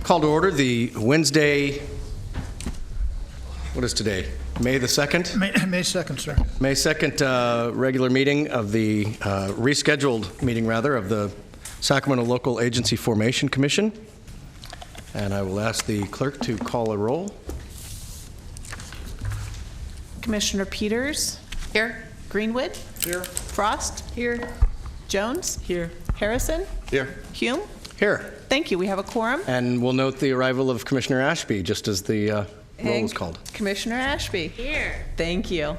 Call to order the Wednesday, what is today? May the 2nd? May 2nd, sir. May 2nd regular meeting of the rescheduled meeting, rather, of the Sacramento Local Agency Formation Commission. And I will ask the clerk to call a roll. Commissioner Peters? Here. Greenwood? Here. Frost? Here. Jones? Here. Harrison? Here. Hume? Here. Thank you. We have a quorum. And we'll note the arrival of Commissioner Ashby, just as the roll was called. Commissioner Ashby. Here. Thank you.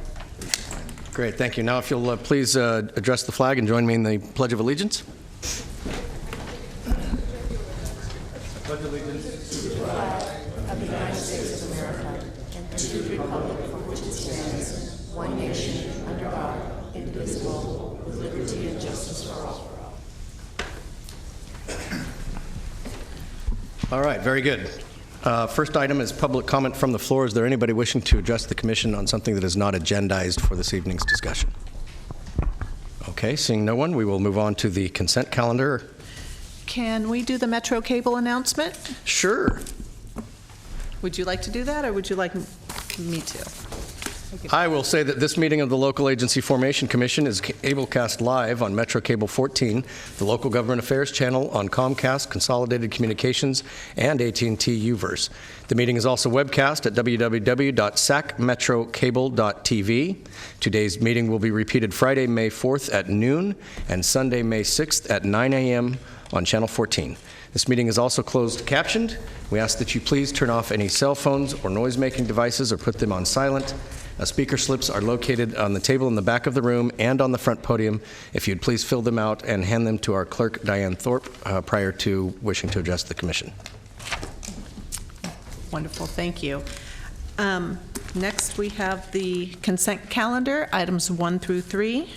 Great, thank you. Now, if you'll please address the flag and join me in the Pledge of Allegiance. Pledge allegiance to the flag of the United States of America and to the republic for which it stands, one nation, under God, indivisible, with liberty and justice for all. All right, very good. First item is public comment from the floor. Is there anybody wishing to address the commission on something that is not agendized for this evening's discussion? Okay, seeing no one, we will move on to the consent calendar. Can we do the Metro Cable announcement? Sure. Would you like to do that, or would you like me to? I will say that this meeting of the Local Agency Formation Commission is cablecast live on Metro Cable 14, the local government affairs channel on Comcast, Consolidated Communications, and AT&T Uverse. The meeting is also webcast at www.sacmetrocable.tv. Today's meeting will be repeated Friday, May 4th at noon and Sunday, May 6th at 9 a.m. on Channel 14. This meeting is also closed captioned. We ask that you please turn off any cell phones or noise-making devices or put them on silent. Speaker slips are located on the table in the back of the room and on the front podium. If you'd please fill them out and hand them to our clerk, Diane Thorpe, prior to wishing to address the commission. Wonderful, thank you. Next, we have the consent calendar, items 1 through 3.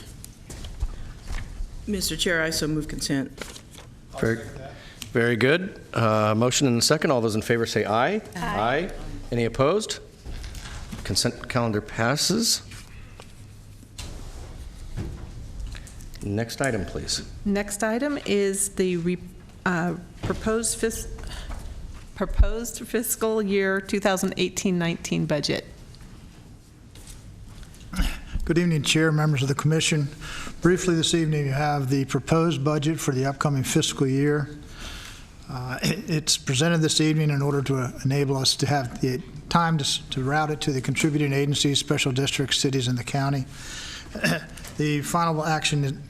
Mr. Chair, I so move consent. Very good. Motion and a second. All those in favor say aye. Aye. Any opposed? Consent calendar passes. Next item, please. Next item is the proposed fiscal year 2018-19 budget. Good evening, Chair, members of the Commission. Briefly this evening, you have the proposed budget for the upcoming fiscal year. It's presented this evening in order to enable us to have the time to route it to the contributing agencies, special districts, cities, and the county. The final action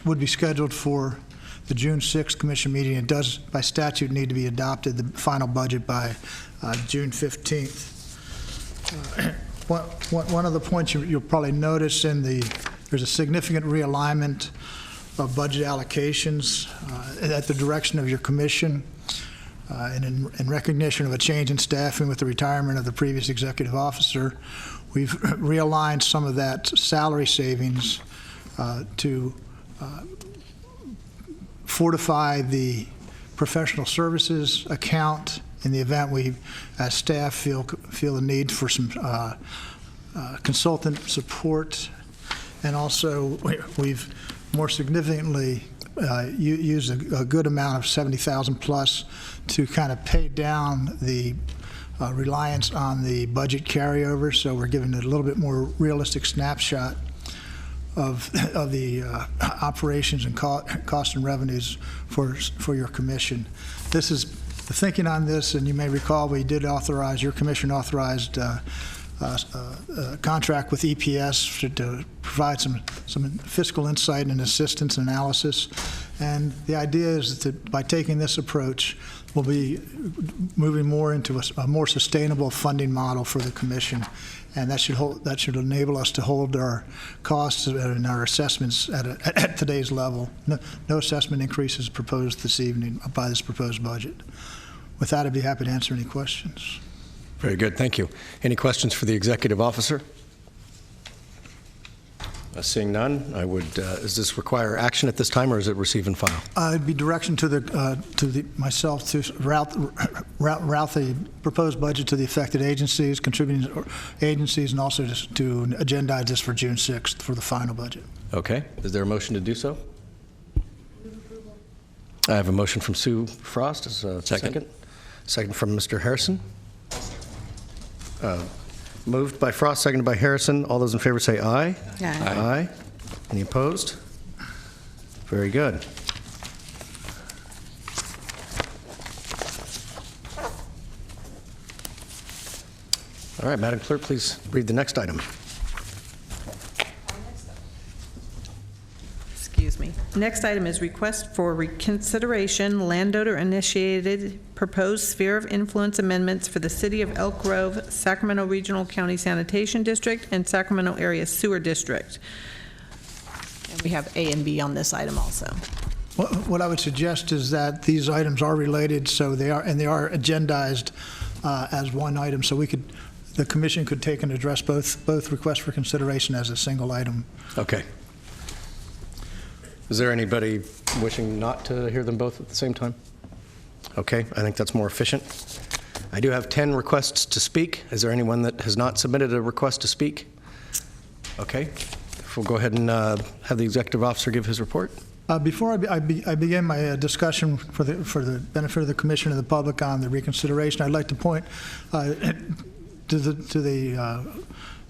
would be scheduled for the June 6th Commission meeting. It does, by statute, need to be adopted, the final budget, by June 15th. One of the points you'll probably notice there's a significant realignment of budget allocations at the direction of your commission, and in recognition of a change in staffing with the retirement of the previous executive officer. We've realigned some of that salary savings to fortify the professional services account in the event we, as staff, feel the need for some consultant support. And also, we've more significantly used a good amount of $70,000 plus to kind of pay down the reliance on the budget carryover. So we're giving it a little bit more realistic snapshot of the operations and cost and revenues for your commission. This is the thinking on this, and you may recall we did authorize, your commission authorized contract with EPS to provide some fiscal insight and assistance and analysis. And the idea is that by taking this approach, we'll be moving more into a more sustainable funding model for the commission. And that should enable us to hold our costs and our assessments at today's level. No assessment increases proposed this evening by this proposed budget. With that, I'd be happy to answer any questions. Very good, thank you. Any questions for the executive officer? Seeing none, I would. Does this require action at this time, or is it receive and file? It'd be direction to myself to route the proposed budget to the affected agencies, contributing agencies, and also just to agendize this for June 6th for the final budget. Okay. Is there a motion to do so? I have a motion from Sue Frost. Is a second? Second from Mr. Harrison. Moved by Frost, seconded by Harrison. All those in favor say aye. Aye. Aye. Any opposed? Very good. All right, Madam Clerk, please read the next item. Excuse me. Next item is request for reconsideration, landowner-initiated proposed sphere of influence amendments for the City of Elk Grove, Sacramento Regional County Sanitation District, and Sacramento Area Sewer District. And we have A and B on this item also. What I would suggest is that these items are related, so they are agendized as one item, so the commission could take and address both requests for consideration as a single item. Okay. Is there anybody wishing not to hear them both at the same time? Okay, I think that's more efficient. I do have 10 requests to speak. Is there anyone that has not submitted a request to speak? Okay, we'll go ahead and have the executive officer give his report. Before I begin my discussion for the benefit of the commission and the public on the reconsideration, I'd like to point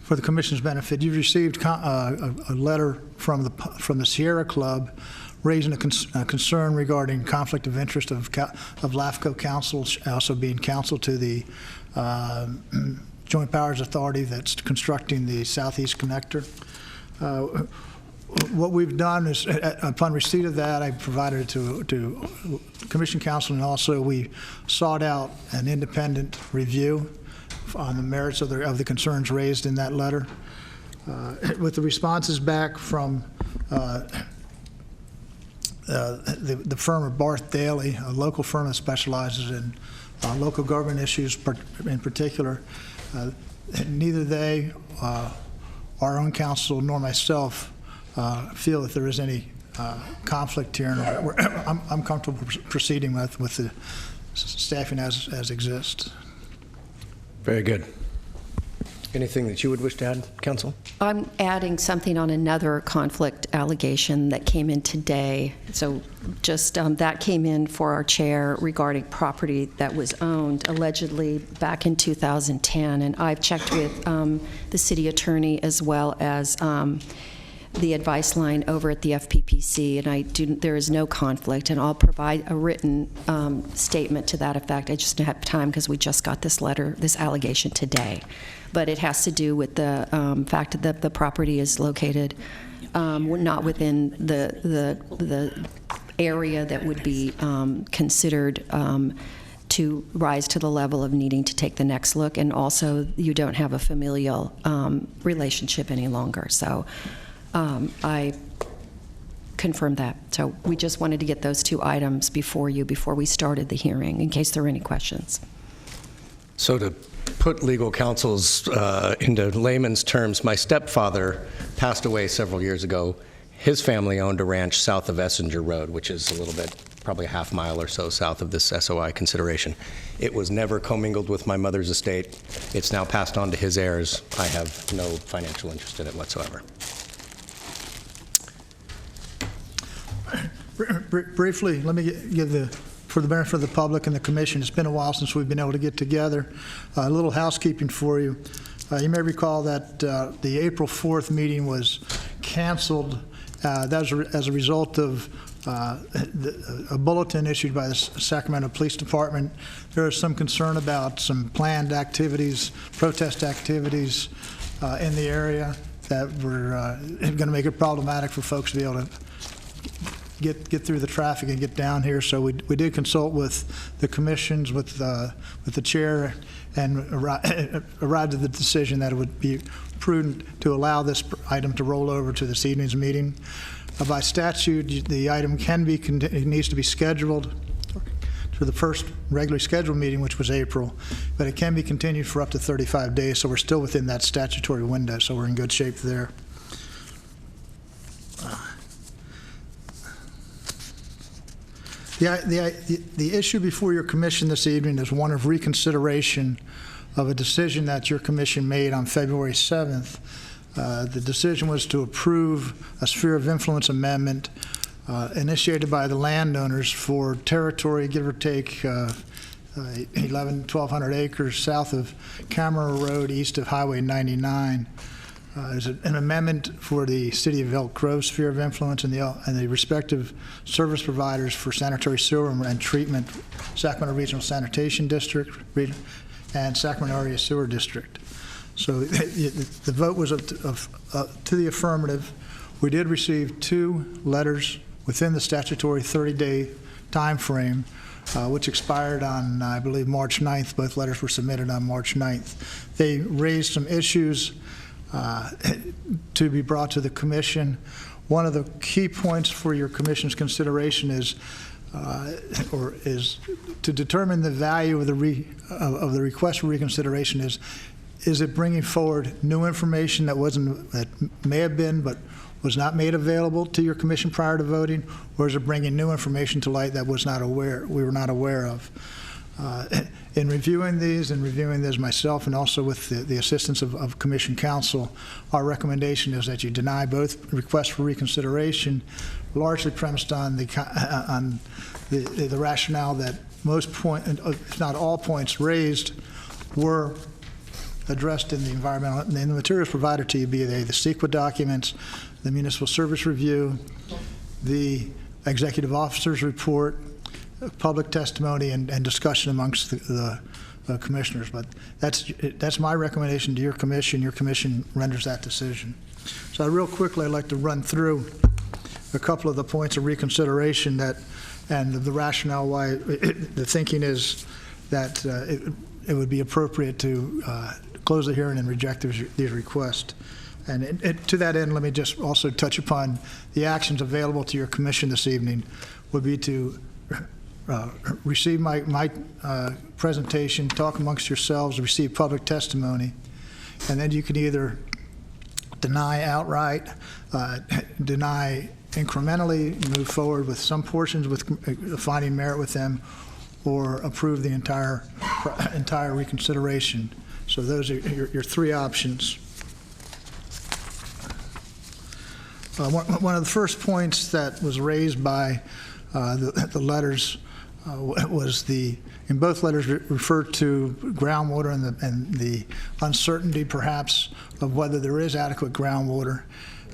for the commission's benefit, you've received a letter from the Sierra Club raising a concern regarding conflict of interest of LAFCO council, also being counsel to the Joint Powers Authority that's constructing the Southeast Connector. What we've done is, upon receipt of that, I provided it to Commission Counsel, and also we sought out an independent review on the merits of the concerns raised in that letter. With the responses back from the firm of Barth Daly, a local firm that specializes in local government issues in particular, neither they, our own counsel, nor myself feel that there is any conflict here. I'm comfortable proceeding with the staffing as exists. Very good. Anything that you would wish to add, Counsel? I'm adding something on another conflict allegation that came in today. So just that came in for our chair regarding property that was owned allegedly back in 2010. And I've checked with the city attorney as well as the advice line over at the FPPC, and there is no conflict, and I'll provide a written statement to that effect. I just don't have time because we just got this allegation today. But it has to do with the fact that the property is located not within the area that would be considered to rise to the level of needing to take the next look, and also you don't have a familial relationship any longer. So I confirm that. So we just wanted to get those two items before we started the hearing, in case there were any questions. So to put legal counsel's into layman's terms, my stepfather passed away several years ago. His family owned a ranch south of Essinger Road, which is a little bit, probably a half mile or so south of this SOI consideration. It was never commingled with my mother's estate. It's now passed on to his heirs. I have no financial interest in it whatsoever. Briefly, let me give for the benefit of the public and the commission, it's been a while since we've been able to get together. A little housekeeping for you. You may recall that the April 4th meeting was canceled. That was as a result of a bulletin issued by the Sacramento Police Department. There was some concern about some planned activities, protest activities in the area that were going to make it problematic for folks to be able to get through the traffic and get down here. So we did consult with the commissions, with the chair, and arrived at the decision that it would be prudent to allow this item to roll over to this evening's meeting. By statute, the item needs to be scheduled for the first regularly scheduled meeting, which was April, but it can be continued for up to 35 days, so we're still within that statutory window, so we're in good shape there. The issue before your commission this evening is one of reconsideration of a decision that your commission made on February 7th. The decision was to approve a sphere of influence amendment initiated by the landowners for territory, give or take 1,200 acres south of Camera Road, east of Highway 99. There's an amendment for the City of Elk Grove sphere of influence and the respective service providers for sanitary sewer and treatment, Sacramento Regional Sanitation District and Sacramento Area Sewer District. So the vote was to the affirmative. We did receive 2 letters within the statutory 30-day time frame, which expired on, I believe, March 9th. Both letters were submitted on March 9th. They raised some issues to be brought to the commission. One of the key points for your commission's consideration is to determine the value of the request for reconsideration. Is it bringing forward new information that may have been but was not made available to your commission prior to voting, or is it bringing new information to light that we were not aware of? In reviewing these and reviewing this myself and also with the assistance of Commission Counsel, our recommendation is that you deny both requests for reconsideration, largely premised on the rationale that most if not all points raised were addressed in the materials provided to you, be they the CEQA documents, the municipal service review, the executive officer's report, public testimony, and discussion amongst the commissioners. But that's my recommendation to your commission. Your commission renders that decision. So real quickly, I'd like to run through a couple of the points of reconsideration and the rationale why the thinking is that it would be appropriate to close the hearing and reject these requests. And to that end, let me just also touch upon the actions available to your commission this evening would be to receive my presentation, talk amongst yourselves, receive public testimony, and then you can either deny outright, deny incrementally, move forward with some portions with finding merit with them, or approve the entire reconsideration. So those are your 3 options. One of the first points that was raised by the letters was in both letters referred to groundwater and the uncertainty perhaps of whether there is adequate groundwater.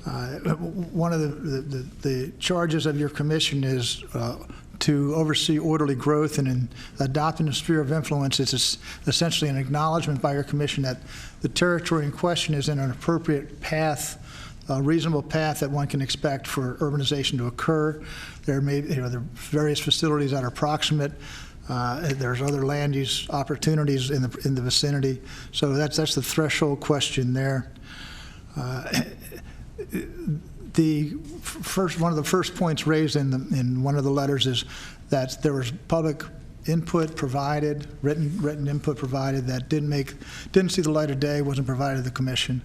One of the charges of your commission is to oversee orderly growth, and in adopting a sphere of influence, it's essentially an acknowledgement by your commission that the territory in question is in an appropriate path, a reasonable path that one can expect for urbanization to occur. There may there are various facilities that are proximate. There's other land use opportunities in the vicinity. So that's the threshold question there. One of the first points raised in one of the letters is that there was public input provided, written input provided that didn't see the light of day, wasn't provided to the commission.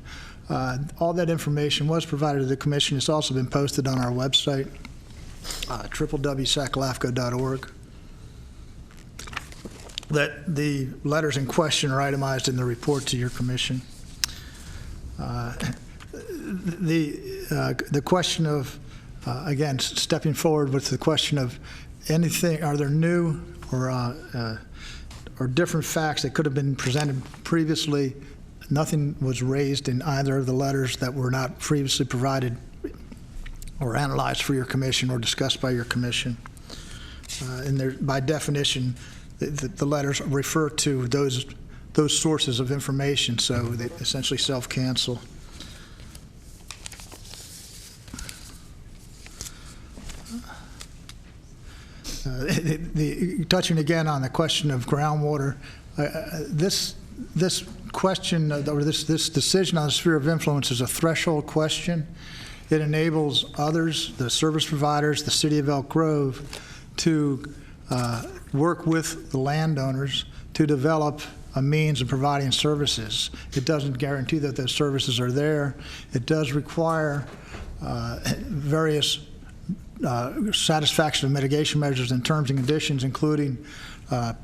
All that information was provided to the commission. It's also been posted on our website, www.saclafco.org. That the letters in question are itemized in the report to your commission. The question of, again, stepping forward with the question of anything, are there new or different facts that could have been presented previously? Nothing was raised in either of the letters that were not previously provided or analyzed for your commission or discussed by your commission. And by definition, the letters refer to those sources of information, so they essentially self-cancel. Touching again on the question of groundwater, this question or this decision on the sphere of influence is a threshold question. It enables others, the service providers, the City of Elk Grove, to work with the landowners to develop a means of providing services. It doesn't guarantee that those services are there. It does require various satisfaction of mitigation measures and terms and conditions, including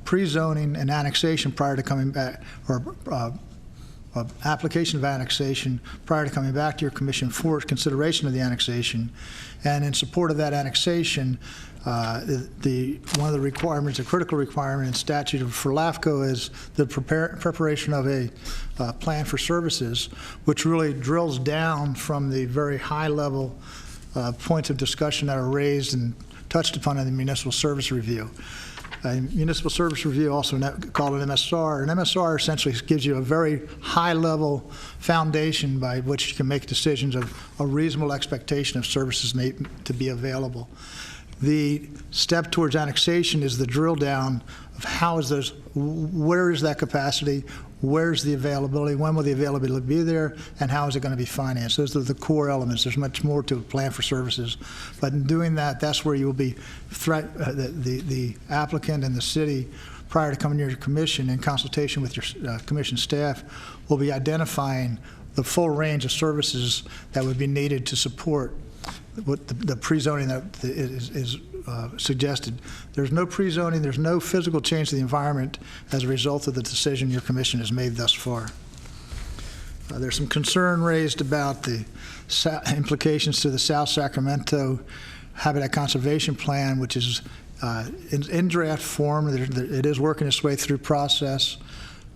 pre-zoning and annexation prior to coming back, or application of annexation prior to coming back to your commission for consideration of the annexation. And in support of that annexation, one of the requirements, a critical requirement in statute for LAFCO is the preparation of a plan for services, which really drills down from the very high level points of discussion that are raised and touched upon in the municipal service review. Municipal service review, also called an MSR. An MSR essentially gives you a very high-level foundation by which you can make decisions of a reasonable expectation of services to be available. The step towards annexation is the drill down of where is that capacity, where's the availability, when will the availability be there, and how is it going to be financed. Those are the core elements. There's much more to a plan for services. But in doing that, that's where you will be, the applicant and the city, prior to coming to your commission in consultation with your commission staff, will be identifying the full range of services that would be needed to support what the pre-zoning that is suggested. There's no pre-zoning, there's no physical change to the environment as a result of the decision your commission has made thus far. There's some concern raised about the implications to the South Sacramento Habitat Conservation Plan, which is in draft form. It is working its way through process.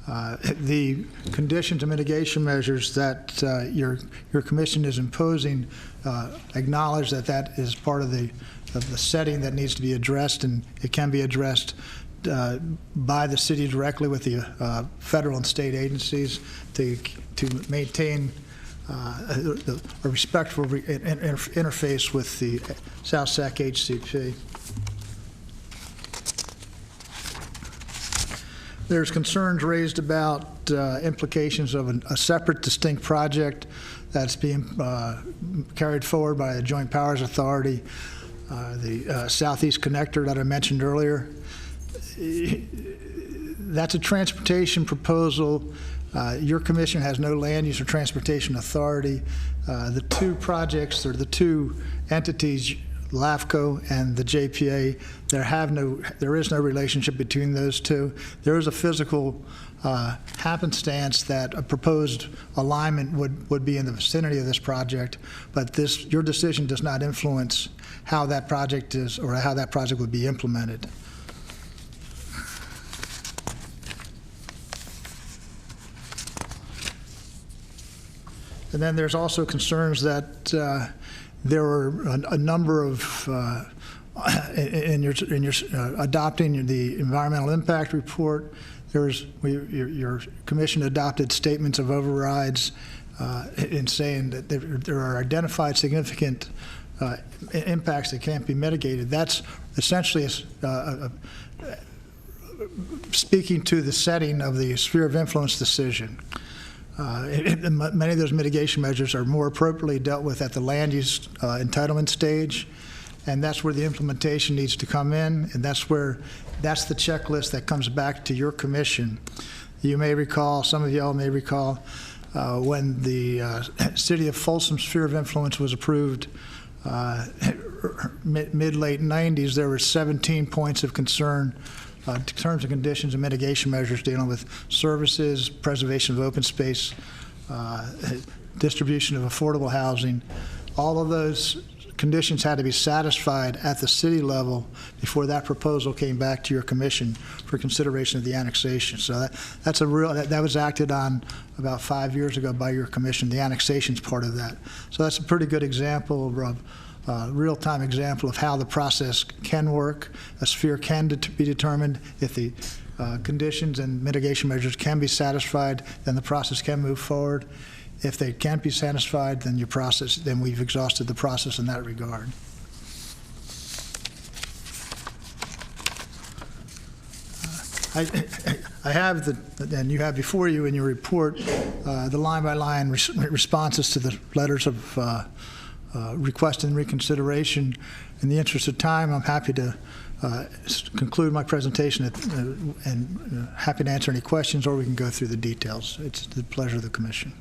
The conditions and mitigation measures that your commission is imposing acknowledge that is part of the setting that needs to be addressed, and it can be addressed by the city directly with the federal and state agencies to maintain a respectful interface with the South Sac HCP. There's concerns raised about implications of a separate, distinct project that's being carried forward by the Joint Powers Authority, the Southeast Connector that I mentioned earlier. That's a transportation proposal. Your commission has no land use or transportation authority. The two projects, or the two entities, LAFCO and the JPA, there is no relationship between those two. There is a physical happenstance that a proposed alignment would be in the vicinity of this project, but your decision does not influence how that project is or how that project would be implemented. And then there's also concerns that there were a number of, in your adopting the environmental impact report, your commission adopted statements of overrides in saying that there are identified significant impacts that can't be mitigated. That's essentially speaking to the setting of the sphere of influence decision. Many of those mitigation measures are more appropriately dealt with at the land use entitlement stage, and that's where the implementation needs to come in, and that's the checklist that comes back to your commission. You may recall, some of y'all may recall, when the City of Folsom sphere of influence was approved mid-late 90s, there were 17 points of concern, terms and conditions and mitigation measures dealing with services, preservation of open space, distribution of affordable housing. All of those conditions had to be satisfied at the city level before that proposal came back to your commission for consideration of the annexation. So that was acted on about 5 years ago by your commission. The annexation's part of that. So that's a pretty good example of real-time example of how the process can work. A sphere can be determined. If the conditions and mitigation measures can be satisfied, then the process can move forward. If they can't be satisfied, then then we've exhausted the process in that regard. I have and you have before you in your report the line-by-line responses to the letters of request and reconsideration. In the interest of time, I'm happy to conclude my presentation and happy to answer any questions, or we can go through the details. It's the pleasure of the commission.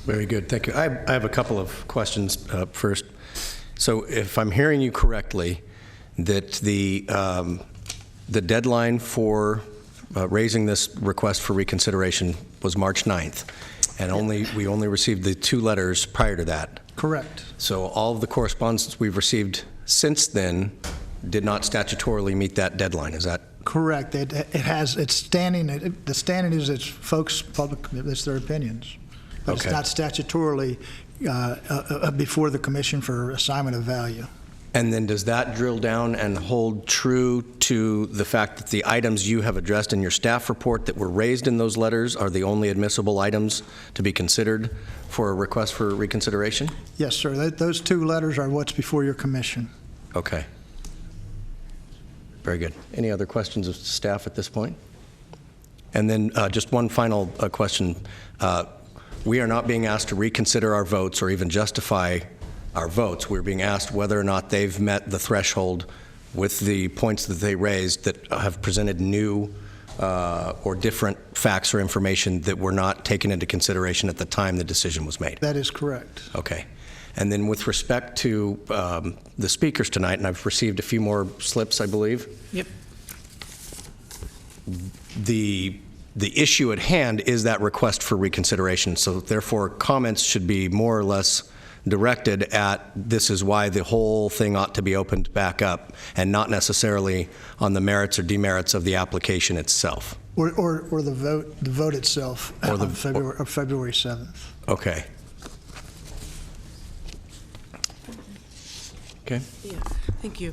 Very good, thank you. I have a couple of questions first. So if I'm hearing you correctly, that the deadline for raising this request for reconsideration was March 9th, And we only received the 2 letters prior to that. Correct. So all of the correspondence we've received since then did not statutorily meet that deadline. Is that? Correct. It's standing, the standing is it's folks' public, it's their opinions. But Okay. it's not statutorily before the commission for assignment of value. And then does that drill down and hold true to the fact that the items you have addressed in your staff report that were raised in those letters are the only admissible items to be considered for a request for reconsideration? Yes, sir. Those 2 letters are what's before your commission. Okay. Very good. Any other questions of staff at this point? And then just one final question. We are not being asked to reconsider our votes or even justify our votes. We're being asked whether or not they've met the threshold with the points that they raised that have presented new or different facts or information that were not taken into consideration at the time the decision was made. That is correct. Okay. And then with respect to the speakers tonight, and I've received a few more slips, I believe. Yep. The issue at hand is that request for reconsideration. So therefore, comments should be more or less directed at this is why the whole thing ought to be opened back up, and not necessarily on the merits or demerits of the application itself. Or the vote itself on February 7th. Okay. Okay. Yeah, thank you.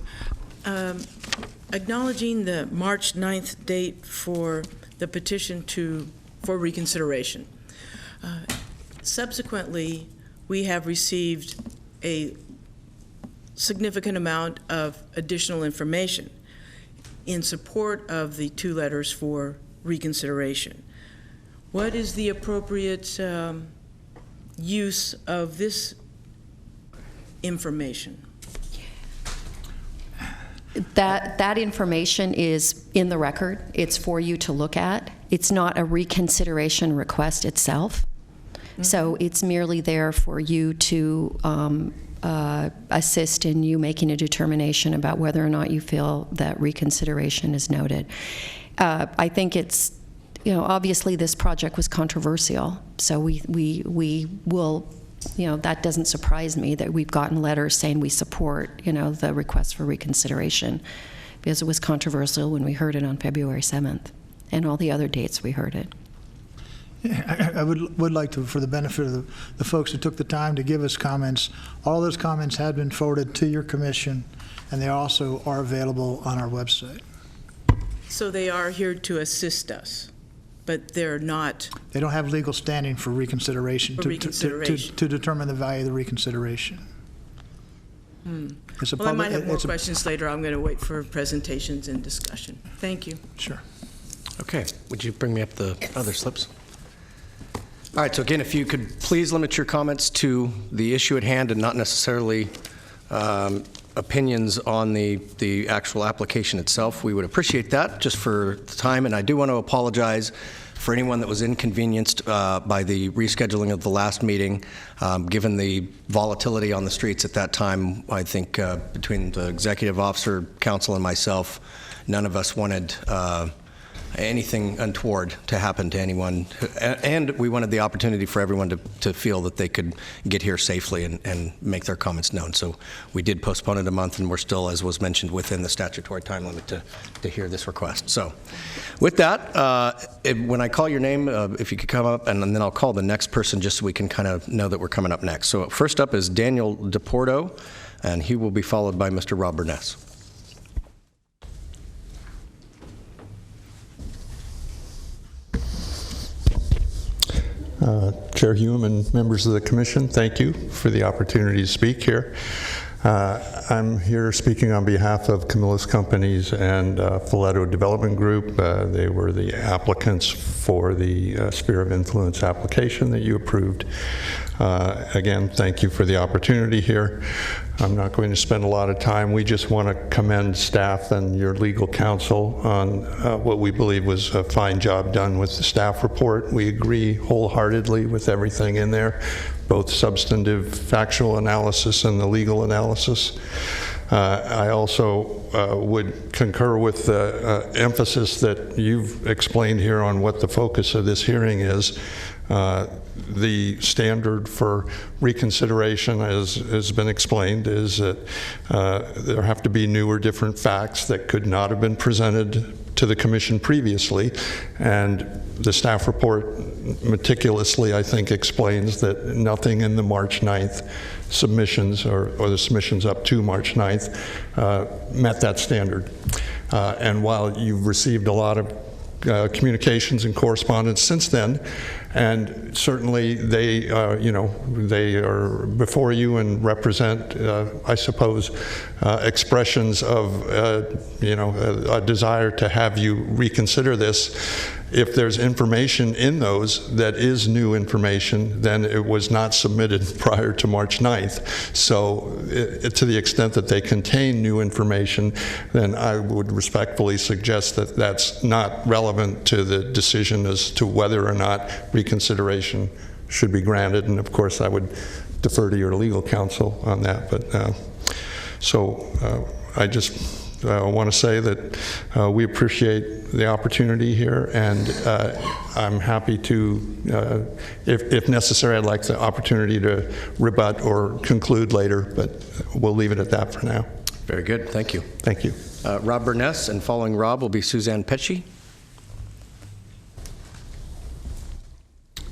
Acknowledging the March 9th date for the petition for reconsideration. Subsequently, we have received a significant amount of additional information in support of the 2 letters for reconsideration. What is the appropriate use of this information? That information is in the record. It's for you to look at. It's not a reconsideration request itself. So it's merely there for you to assist in you making a determination about whether or not you feel that reconsideration is noted. I think it's, obviously this project was controversial, so we will, that doesn't surprise me that we've gotten letters saying we support, the request for reconsideration, because it was controversial when we heard it on February 7th, and all the other dates we heard it. I would like to, for the benefit of the folks who took the time to give us comments, all those comments have been forwarded to your commission, and they also are available on our website. So they are here to assist us, but they're not. They don't have legal standing for reconsideration, For reconsideration. to determine the value of the reconsideration. It's a Well, I might have more it's a- questions later. I'm going to wait for presentations and discussion. Thank you. Sure. Okay. Would you bring me up the other slips? All right, so again, if you could please limit your comments to the issue at hand and not necessarily opinions on the actual application itself, we would appreciate that just for the time. And I do want to apologize for anyone that was inconvenienced by the rescheduling of the last meeting. Given the volatility on the streets at that time, I think between the executive officer, council, and myself, none of us wanted anything untoward to happen to anyone. And we wanted the opportunity for everyone to feel that they could get here safely and make their comments known. So we did postpone it a month, and we're still, as was mentioned, within the statutory time limit to hear this request. So with that, when I call your name, if you could come up, and then I'll call the next person just so we can kind of know that we're coming up next. So first up is Daniel DePorto, and he will be followed by Mr. Rob Burness. Chair Hume and members of the Commission, thank you for the opportunity to speak here. I'm here speaking on behalf of Camillus Companies and Folletto Development Group. They were the applicants for the Sphere of Influence application that you approved. Again, thank you for the opportunity here. I'm not going to spend a lot of time. We just want to commend staff and your legal counsel on what we believe was a fine job done with the staff report. We agree wholeheartedly with everything in there, both substantive factual analysis and the legal analysis. I also would concur with the emphasis that you've explained here on what the focus of this hearing is. The standard for reconsideration, as has been explained, is that there have to be new or different facts that could not have been presented to the commission previously, and the staff report meticulously, I think, explains that nothing in the March 9th submissions or the submissions up to March 9th met that standard. And while you've received a lot of communications and correspondence since then, and certainly they, they are before you and represent, I suppose, expressions of, a desire to have you reconsider this. If there's information in those that is new information, then it was not submitted prior to March 9th. So to the extent that they contain new information, then I would respectfully suggest that that's not relevant to the decision as to whether or not reconsideration should be granted. And of course, I would defer to your legal counsel on that. But I just want to say that we appreciate the opportunity here, and I'm happy to, if necessary, I'd like the opportunity to rebut or conclude later, but we'll leave it at that for now. Very good. Thank you. Thank you. Rob Burness, and following Rob will be Suzanne Pesci.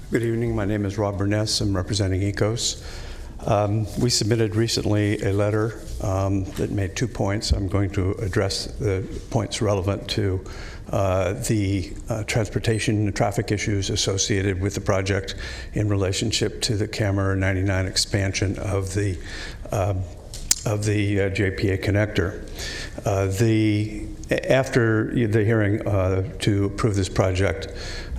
Good evening. My name is Rob Burness. I'm representing ECOS. We submitted recently a letter that made 2 points. I'm going to address the points relevant to the transportation and traffic issues associated with the project in relationship to the Camera 99 expansion of the JPA connector. After the hearing to approve this project,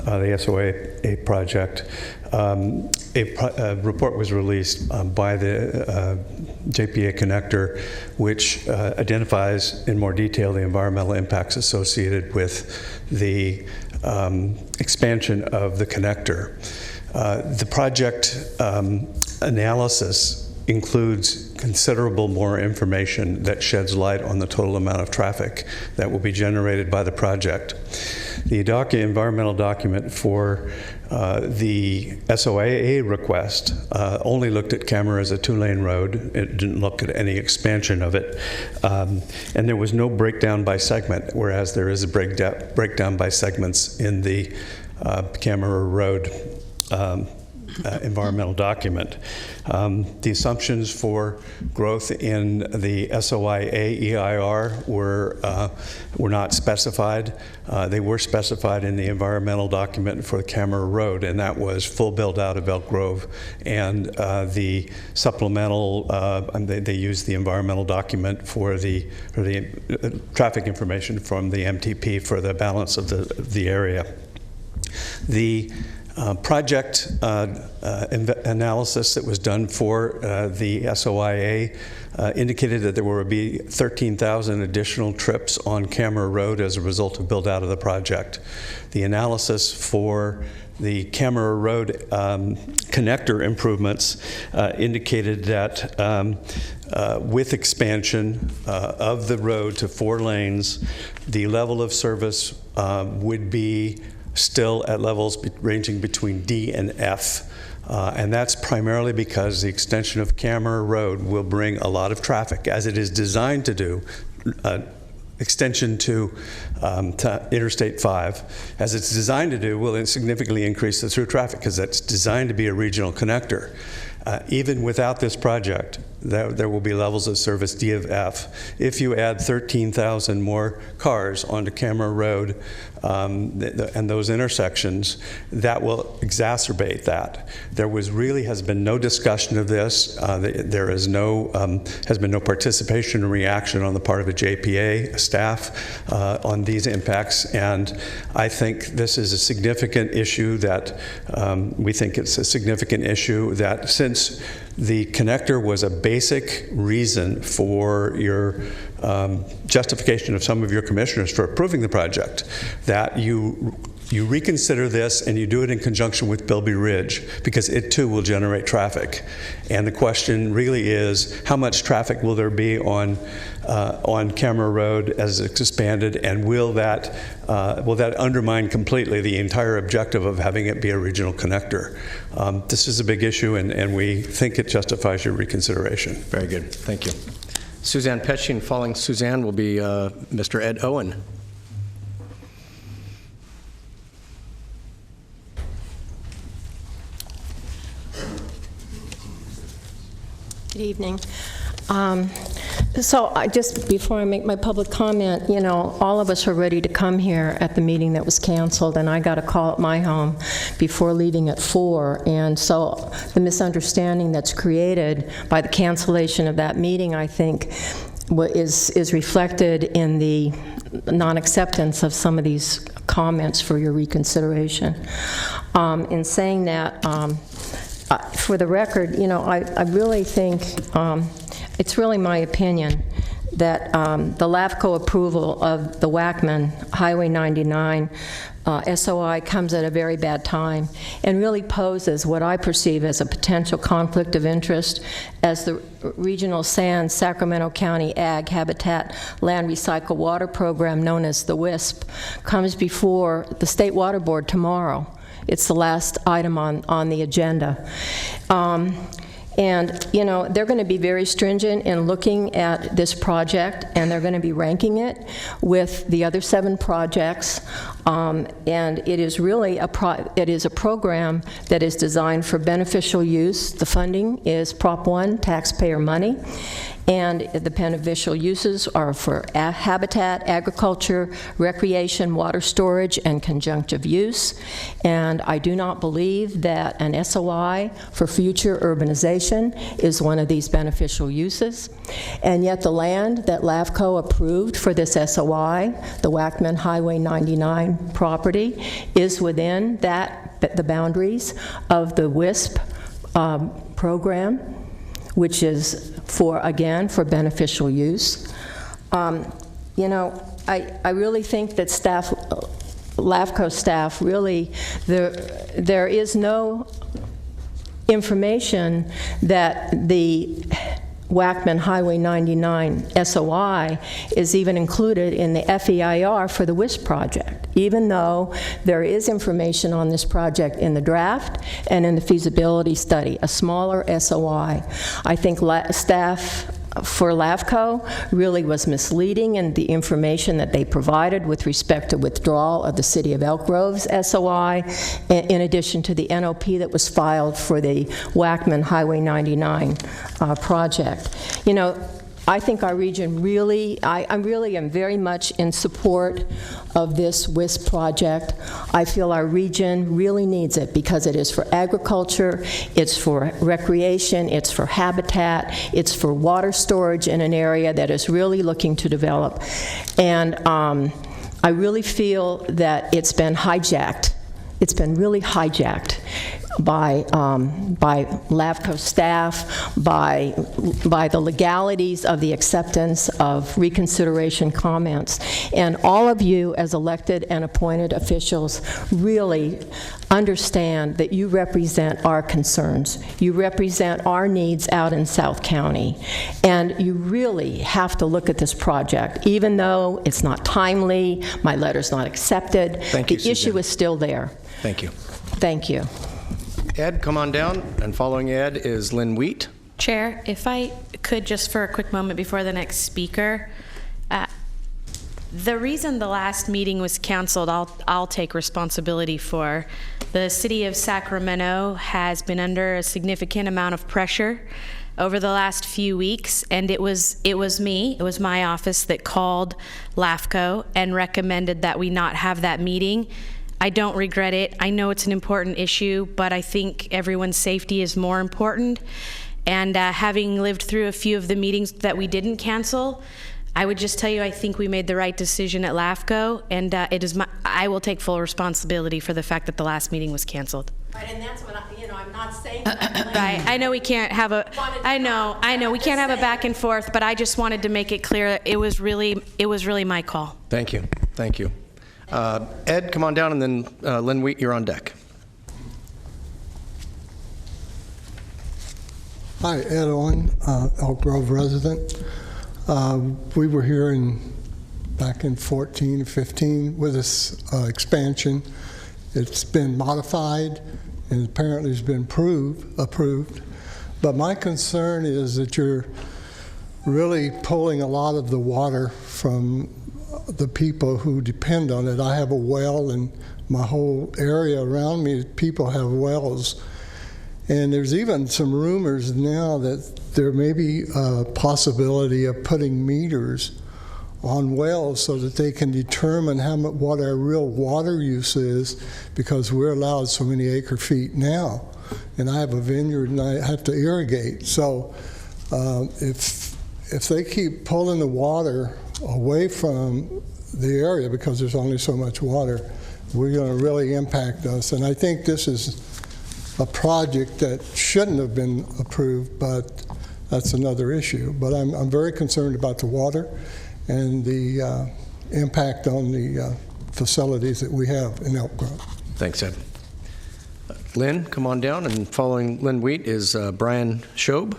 the SOA project, a report was released by the JPA connector, which identifies in more detail the environmental impacts associated with the expansion of the connector. The project analysis includes considerable more information that sheds light on the total amount of traffic that will be generated by the project. The environmental document for the SOAA request only looked at Camera as a 2-lane road. It didn't look at any expansion of it. And there was no breakdown by segment, whereas there is a breakdown by segments in the Camera Road environmental document. The assumptions for growth in the SOIA EIR were not specified. They were specified in the environmental document for the Camera Road, and that was full build out of Elk Grove, and the supplemental, they used the environmental document for the traffic information from the MTP for the balance of the area. The project analysis that was done for the SOIA indicated that there would be 13,000 additional trips on Camera Road as a result of build out of the project. The analysis for the Camera Road connector improvements indicated that with expansion of the road to 4 lanes, the level of service would be still at levels ranging between D and F. And that's primarily because the extension of Camera Road will bring a lot of traffic, as it is designed to do. Extension to Interstate 5, as it's designed to do, will significantly increase the through traffic because it's designed to be a regional connector. Even without this project, there will be levels of service D of F. If you add 13,000 more cars onto Camera Road and those intersections, that will exacerbate that. There has been no discussion of this. There is has been no participation or reaction on the part of the JPA staff on these impacts, and I think this is a significant issue that we think it's a significant issue that since the connector was a basic reason for your justification of some of your commissioners for approving the project, that you you reconsider this and you do it in conjunction with Bilby Ridge, because it too will generate traffic. And the question really is, how much traffic will there be on Camera Road as it's expanded, and will that undermine completely the entire objective of having it be a regional connector? This is a big issue, and we think it justifies your reconsideration. Very good. Thank you. Suzanne Pesci, and following Suzanne will be Mr. Ed Owen. Good evening. So just before I make my public comment, you know, all of us are ready to come here at the meeting that was canceled, and I got a call at my home before leaving at 4. And so the misunderstanding that's created by the cancellation of that meeting, I think, is reflected in the non-acceptance of some of these comments for your reconsideration. In saying that, for the record, you know, I really think it's really my opinion that the LAFCO approval of the Wackman Highway 99 SOI comes at a very bad time and really poses what I perceive as a potential conflict of interest as the Regional San Sacramento County Ag Habitat Land Recycle Water Program, known as the WISP, comes before the State Water Board tomorrow. It's the last item on the agenda. And, you know, they're going to be very stringent in looking at this project, and they're going to be ranking it with the other 7 projects. And it is really a program that is designed for beneficial use. The funding is Prop 1, taxpayer money. And the beneficial uses are for habitat, agriculture, recreation, water storage, and conjunctive use. And I do not believe that an SOI for future urbanization is one of these beneficial uses. And yet the land that LAFCO approved for this SOI, the Wackman Highway 99 property, is within the boundaries of the WISP program, which is for beneficial use. You know, I really think that LAFCO staff really, there is no information that the Wackman Highway 99 SOI is even included in the FEIR for the WISP project, even though there is information on this project in the draft and in the feasibility study, a smaller SOI. I think staff for LAFCO really was misleading in the information that they provided with respect to withdrawal of the City of Elk Grove's SOI, in addition to the NOP that was filed for the Wackman Highway 99 project. You know, I think our region really, I really am very much in support of this WISP project. I feel our region really needs it because it is for agriculture, it's for recreation, it's for habitat, it's for water storage in an area that is really looking to develop. And I really feel that it's been hijacked. It's been really hijacked by LAFCO staff, by the legalities of the acceptance of reconsideration comments. And all of you as elected and appointed officials really understand that you represent our concerns. You represent our needs out in South County. And you really have to look at this project. Even though it's not timely, my letter's not accepted, the issue is still there. Thank you. Thank you. Ed, come on down, and following Ed is Lynn Wheat. Chair, if I could just for a quick moment before the next speaker, the reason the last meeting was canceled, I'll take responsibility for. The City of Sacramento has been under a significant amount of pressure over the last few weeks, and it was my office that called LAFCO and recommended that we not have that meeting. I don't regret it. I know it's an important issue, but I think everyone's safety is more important. And having lived through a few of the meetings that we didn't cancel, I would just tell you I think we made the right decision at LAFCO, and I will take full responsibility for the fact that the last meeting was canceled. Right, and that's what I'm not saying. Right, I know we can't have I know we can't have a back and forth, but I just wanted to make it clear it was really my call. Thank you. Thank you. Ed, come on down, and then Lynn Wheat, you're on deck. Hi, Ed Owen, Elk Grove resident. We were here back in 14, 15 with this expansion. It's been modified and apparently has been approved. But my concern is that you're really pulling a lot of the water from the people who depend on it. I have a well, and my whole area around me, people have wells. And there's even some rumors now that there may be a possibility of putting meters on wells so that they can determine what our real water use is, because we're allowed so many acre feet now. And I have a vineyard and I have to irrigate. So if they keep pulling the water away from the area because there's only so much water, we're going to really impact us. And I think this is a project that shouldn't have been approved, but that's another issue. But I'm very concerned about the water and the impact on the facilities that we have in Elk Grove. Thanks, Ed. Lynn, come on down, and following Lynn Wheat is Brian Schob.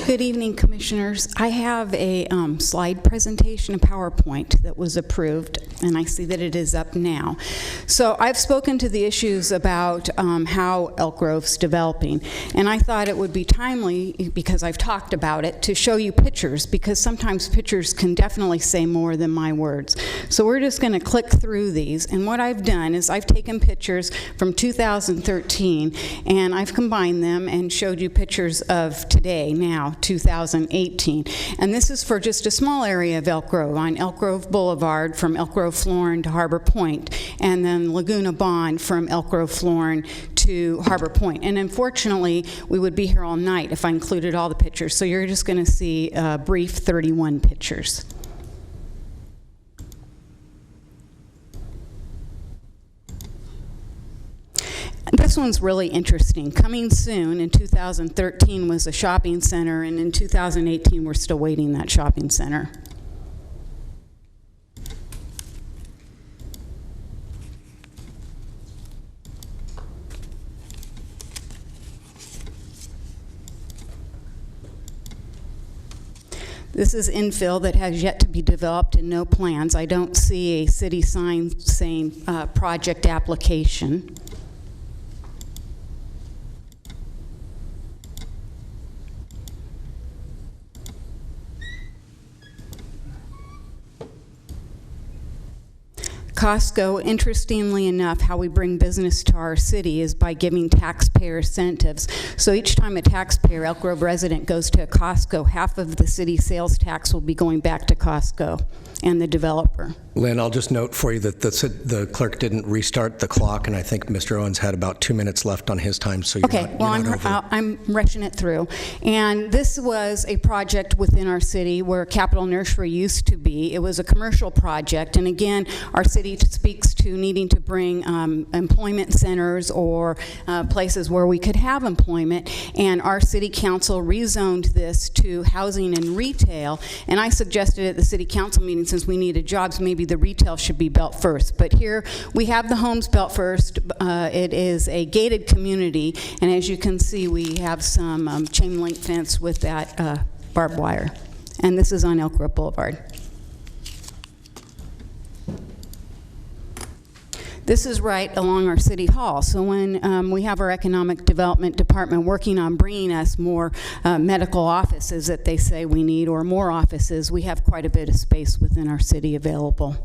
Good evening, Commissioners. I have a slide presentation, a PowerPoint that was approved, and I see that it is up now. So I've spoken to the issues about how Elk Grove's developing, and I thought it would be timely, because I've talked about it, to show you pictures, because sometimes pictures can definitely say more than my words. So we're just going to click through these, and what I've done is I've taken pictures from 2013, and I've combined them and showed you pictures of today, now, 2018. And this is for just a small area of Elk Grove, on Elk Grove Boulevard from Elk Grove Florin to Harbor Point, and then Laguna Bond from Elk Grove Florin to Harbor Point. And unfortunately, we would be here all night if I included all the pictures. So you're just going to see a brief 31 pictures. This one's really interesting. Coming soon in 2013 was a shopping center, and in 2018 we're still waiting that shopping center. This is infill that has yet to be developed and no plans. I don't see a city sign saying project application. Costco, interestingly enough, how we bring business to our city is by giving taxpayer incentives. So each time a taxpayer, Elk Grove resident, goes to a Costco, half of the city sales tax will be going back to Costco and the developer. Lynn, I'll just note for you that the clerk didn't restart the clock, and I think Mr. Owens had about 2 minutes left on his time, so you're not over. I'm rushing it through. And this was a project within our city where Capital Nursery used to be. It was a commercial project, and again, our city speaks to needing to bring employment centers or places where we could have employment, and our city council rezoned this to housing and retail, and I suggested at the city council meeting, since we needed jobs, maybe the retail should be built first. But here we have the homes built first. It is a gated community, and as you can see, we have some chain link fence with that barbed wire. And this is on Elk Grove Boulevard. This is right along our city hall. So when we have our economic development department working on bringing us more medical offices that they say we need, or more offices, we have quite a bit of space within our city available.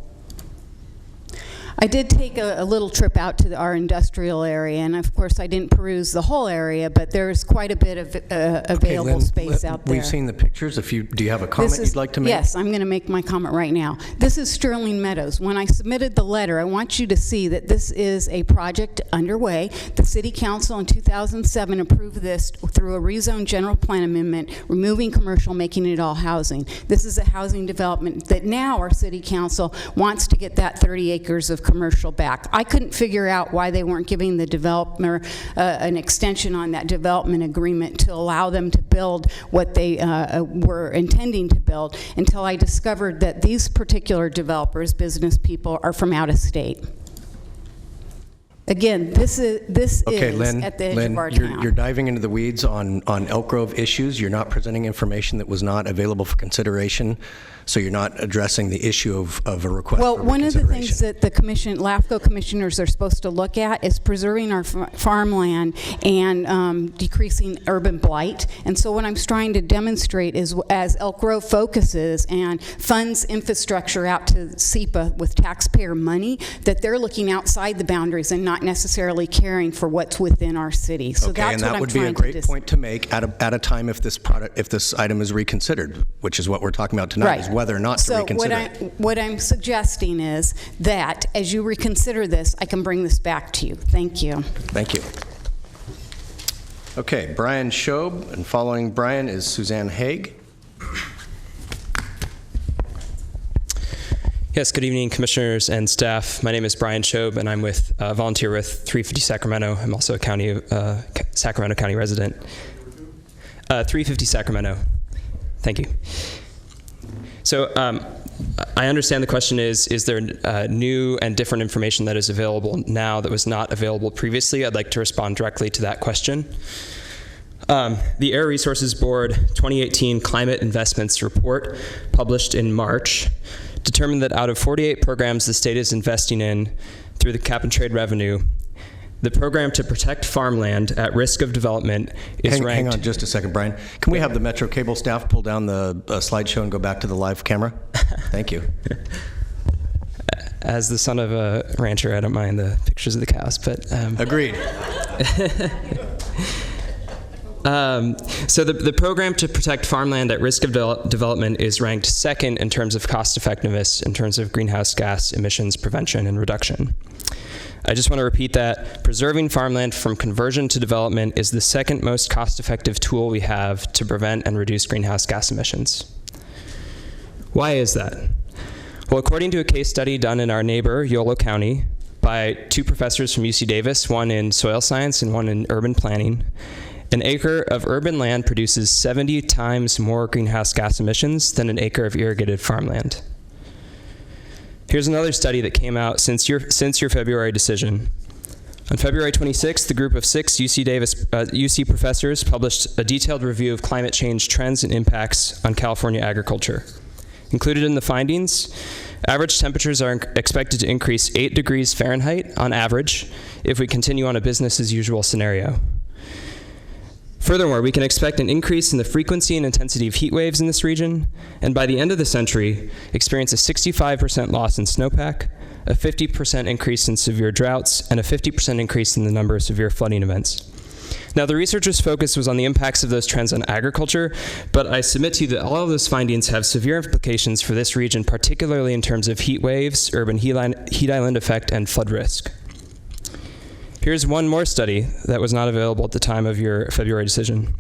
I did take a little trip out to our industrial area, and of course I didn't peruse the whole area, but there's quite a bit of available Lynn, space out there. We've seen the pictures. Do you have a comment you'd like to make? Yes, I'm going to make my comment right now. This is Sterling Meadows. When I submitted the letter, I want you to see that this is a project underway. The City Council in 2007 approved this through a rezone general plan amendment, removing commercial, making it all housing. This is a housing development that now our City Council wants to get that 30 acres of commercial back. I couldn't figure out why they weren't giving the developer an extension on that development agreement to allow them to build what they were intending to build until I discovered that these particular developers, business people, are from out of state. Again, this is Lynn, at the edge Lynn, of our town. you're diving into the weeds on Elk Grove issues. You're not presenting information that was not available for consideration, so you're not addressing the issue of a request Well, for one of the things reconsideration. that the LAFCO commissioners are supposed to look at is preserving our farmland and decreasing urban blight. And so what I'm trying to demonstrate is, as Elk Grove focuses and funds infrastructure out to SEPA with taxpayer money, that they're looking outside the boundaries and not necessarily caring for what's within our city. So Okay, that's and what that I'm would be a trying to great point to make at a time if this item is reconsidered, which is what we're talking about tonight, Right. is whether or not to reconsider it. So what I'm suggesting is that as you reconsider this, I can bring this back to you. Thank you. Thank you. Okay, Brian Schob, and following Brian is Suzanne Haig. Yes, good evening, commissioners and staff. My name is Brian Schob, and I'm volunteer with 350 Sacramento. I'm also a Sacramento County resident. 350 Sacramento. Thank you. So I understand the question is there new and different information that is available now that was not available previously? I'd like to respond directly to that question. The Air Resources Board 2018 Climate Investments Report, published in March, determined that out of 48 programs the state is investing in through the cap-and-trade revenue, the program to protect farmland at risk of development is ranked... Hang on just a second, Brian. Can we have the Metro Cable staff pull down the slideshow and go back to the live camera? Thank you. As the son of a rancher, I don't mind the pictures of the cows, but... Agreed. So the program to protect farmland at risk of development is ranked second in terms of cost effectiveness in terms of greenhouse gas emissions prevention and reduction. I just want to repeat that preserving farmland from conversion to development is the second most cost-effective tool we have to prevent and reduce greenhouse gas emissions. Why is that? Well, according to a case study done in our neighbor, Yolo County, by two professors from UC Davis, one in soil science and one in urban planning, an acre of urban land produces 70 times more greenhouse gas emissions than an acre of irrigated farmland. Here's another study that came out since your February decision. On February 26th, the group of 6 UC professors published a detailed review of climate change trends and impacts on California agriculture. Included in the findings, average temperatures are expected to increase 8 degrees Fahrenheit on average if we continue on a business as usual scenario. Furthermore, we can expect an increase in the frequency and intensity of heat waves in this region, and by the end of the century, experience a 65% loss in snowpack, a 50% increase in severe droughts, and a 50% increase in the number of severe flooding events. Now, the researchers' focus was on the impacts of those trends on agriculture, but I submit to you that all of those findings have severe implications for this region, particularly in terms of heat waves, urban heat island effect, and flood risk. Here's one more study that was not available at the time of your February decision.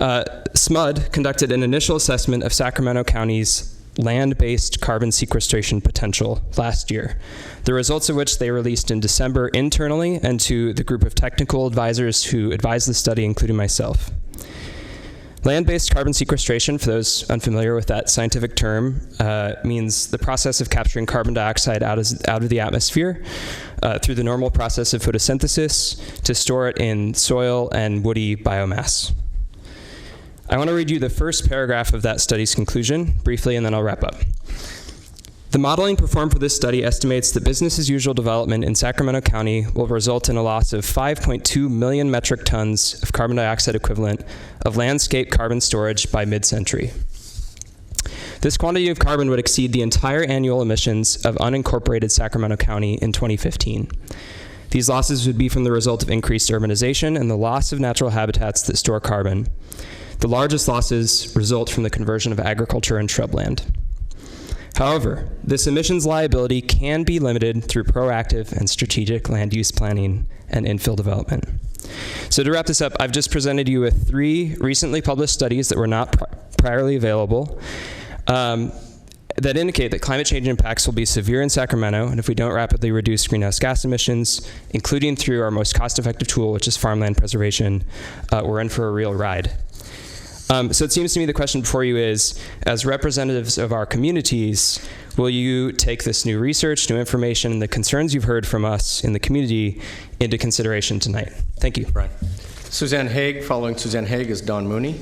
SMUD conducted an initial assessment of Sacramento County's land-based carbon sequestration potential last year, the results of which they released in December internally and to the group of technical advisors who advised the study, including myself. Land-based carbon sequestration, for those unfamiliar with that scientific term, means the process of capturing carbon dioxide out of the atmosphere through the normal process of photosynthesis to store it in soil and woody biomass. I want to read you the first paragraph of that study's conclusion briefly, and then I'll wrap up. The modeling performed for this study estimates that business as usual development in Sacramento County will result in a loss of 5.2 million metric tons of carbon dioxide equivalent of landscape carbon storage by mid-century. This quantity of carbon would exceed the entire annual emissions of unincorporated Sacramento County in 2015. These losses would be from the result of increased urbanization and the loss of natural habitats that store carbon. The largest losses result from the conversion of agriculture and shrubland. However, this emissions liability can be limited through proactive and strategic land use planning and infill development. So to wrap this up, I've just presented you with 3 recently published studies that were not priorly available. that indicate that climate change impacts will be severe in Sacramento, and if we don't rapidly reduce greenhouse gas emissions, including through our most cost-effective tool, which is farmland preservation, we're in for a real ride. So it seems to me the question before you is, as representatives of our communities, will you take this new research, new information, and the concerns you've heard from us in the community into consideration tonight? Thank you. Brian. Suzanne Haig. Following Suzanne Haig is Don Mooney.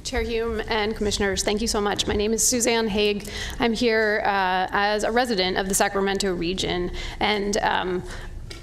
Chair Hume and Commissioners, thank you so much. My name is Suzanne Haig. I'm here as a resident of the Sacramento region, and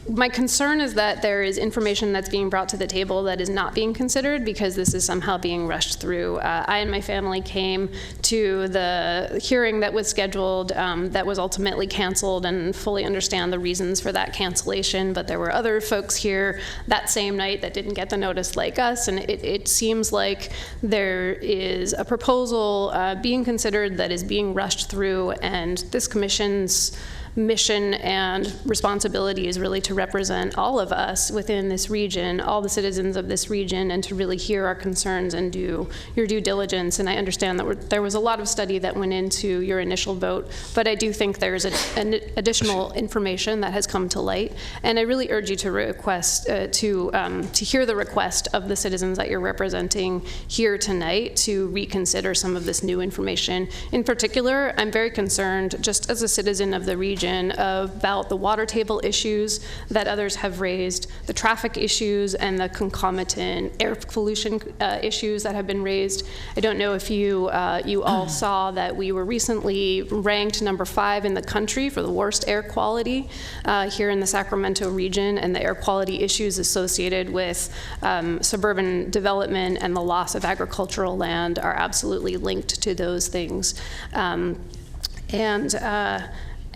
my concern is that there is information that's being brought to the table that is not being considered because this is somehow being rushed through. I and my family came to the hearing that was scheduled that was ultimately canceled, and fully understand the reasons for that cancellation, but there were other folks here that same night that didn't get the notice like us, and it seems like there is a proposal being considered that is being rushed through, and this commission's mission and responsibility is really to represent all of us within this region, all the citizens of this region, and to really hear our concerns and do your due diligence. And I understand that there was a lot of study that went into your initial vote, but I do think there's an additional information that has come to light. And I really urge you to request, to hear the request of the citizens that you're representing here tonight to reconsider some of this new information. In particular, I'm very concerned, just as a citizen of the region, about the water table issues that others have raised, the traffic issues, and the concomitant air pollution issues that have been raised. I don't know if you all saw that we were recently ranked number 5 in the country for the worst air quality here in the Sacramento region, and the air quality issues associated with suburban development and the loss of agricultural land are absolutely linked to those things.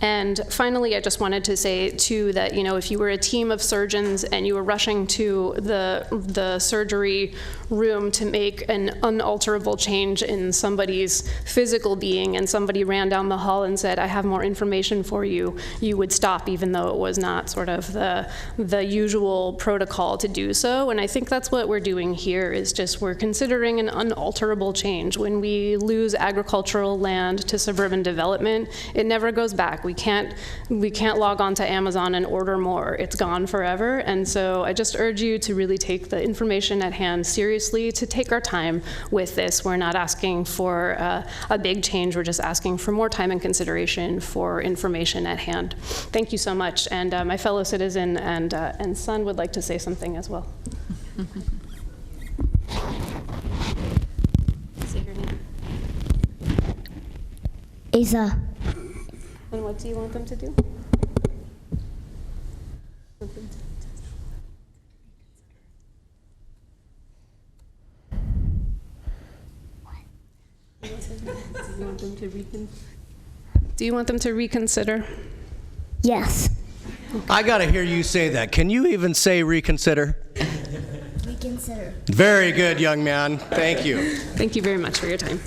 And finally, I just wanted to say, too, that, you know, if you were a team of surgeons and you were rushing to the surgery room to make an unalterable change in somebody's physical being, and somebody ran down the hall and said, I have more information for you, you would stop, even though it was not sort of the usual protocol to do so. And I think that's what we're doing here, is just we're considering an unalterable change. When we lose agricultural land to suburban development, it never goes back. We can't log on to Amazon and order more. It's gone forever. And so I just urge you to really take the information at hand seriously, to take our time with this. We're not asking for a big change. We're just asking for more time and consideration for information at hand. Thank you so much. And my fellow citizen and son would like to say something as well. Say your name. Asa. And what do you want them to do? Do you want them to reconsider? Yes. I got to hear you say that. Can you even say reconsider? Reconsider. Very good, young man. Thank you. Thank you very much for your time.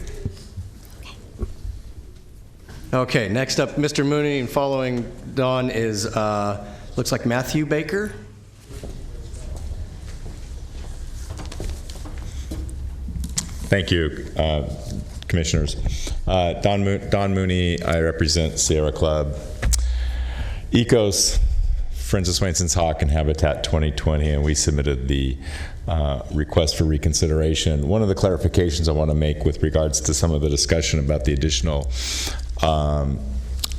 Okay, next up, Mr. Mooney, and following Don is, looks like Matthew Baker. Thank you, Commissioners. Don Mooney, I represent Sierra Club, ECOS, Friends of Swainson's Hawk, and Habitat 2020, and we submitted the request for reconsideration. One of the clarifications I want to make with regards to some of the discussion about the additional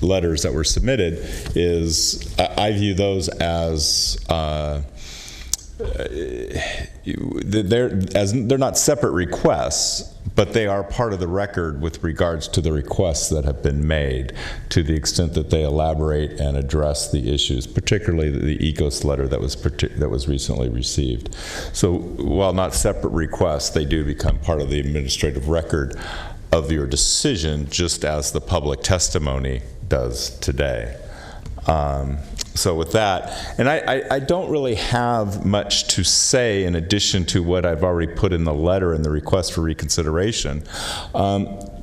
letters that were submitted is I view those as they're not separate requests, but they are part of the record with regards to the requests that have been made, to the extent that they elaborate and address the issues, particularly the ECOS letter that was recently received. So while not separate requests, they do become part of the administrative record of your decision, just as the public testimony does today. So with that, and I don't really have much to say in addition to what I've already put in the letter and the request for reconsideration.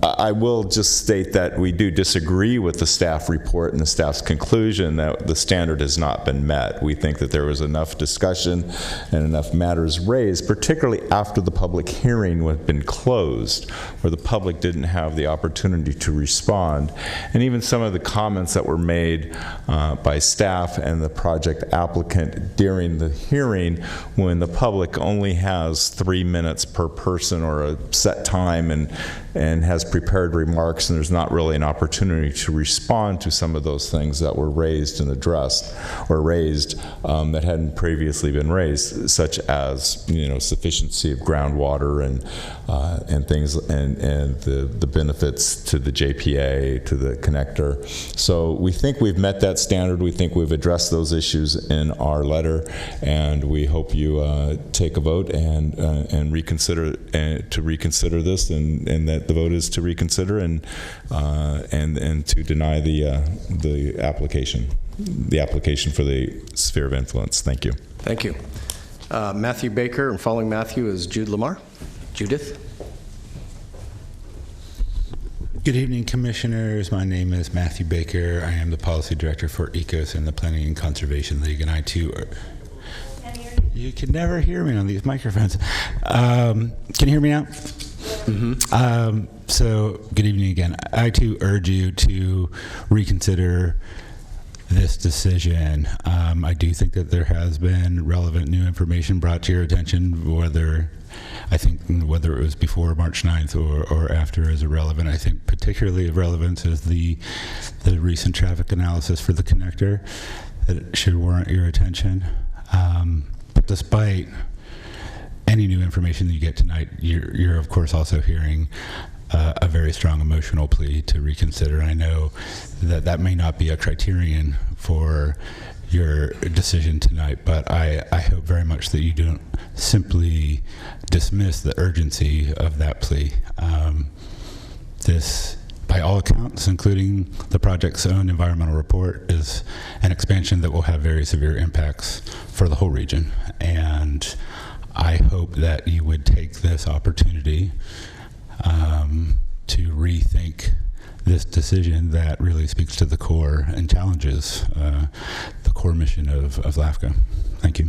I will just state that we do disagree with the staff report and the staff's conclusion that the standard has not been met. We think that there was enough discussion and enough matters raised, particularly after the public hearing had been closed, where the public didn't have the opportunity to respond. And even some of the comments that were made by staff and the project applicant during the hearing, when the public only has 3 minutes per person or a set time and has prepared remarks, and there's not really an opportunity to respond to some of those things that were raised and addressed, or raised that hadn't previously been raised, such as, you know, sufficiency of groundwater and things, and the benefits to the JPA, to the connector. So we think we've met that standard. We think we've addressed those issues in our letter, and we hope you take a vote and reconsider, to reconsider this, and that the vote is to reconsider and to deny the application for the sphere of influence. Thank you. Thank you. Matthew Baker, and following Matthew is Jude Lamar. Judith. Good evening, Commissioners. My name is Matthew Baker. I am the Policy Director for ECOS and the Planning and Conservation League, and I too you can never hear me on these microphones. Can you hear me now? Mm-hmm. So, good evening again. I too urge you to reconsider this decision. I do think that there has been relevant new information brought to your attention, whether it was before March 9th or after is irrelevant. I think particularly of relevance is the recent traffic analysis for the connector that should warrant your attention. But despite any new information that you get tonight, you're of course also hearing a very strong emotional plea to reconsider. I know that may not be a criterion for your decision tonight, but I hope very much that you don't simply dismiss the urgency of that plea. This, by all accounts, including the project's own environmental report, is an expansion that will have very severe impacts for the whole region. And I hope that you would take this opportunity to rethink this decision that really speaks to the core and challenges the core mission of LAFCO. Thank you.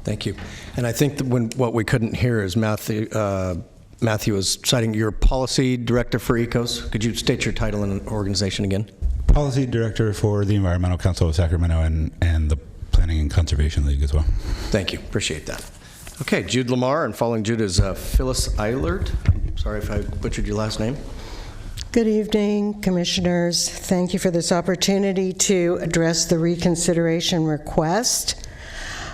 Thank you. And I think that what we couldn't hear is Matthew was citing your Policy Director for ECOS. Could you state your title and organization again? Policy Director for the Environmental Council of Sacramento and the Planning and Conservation League as well. Thank you. Appreciate that. Okay, Jude Lamar, and following Jude is Phyllis Eilert. Sorry if I butchered your last name. Good evening, Commissioners. Thank you for this opportunity to address the reconsideration request.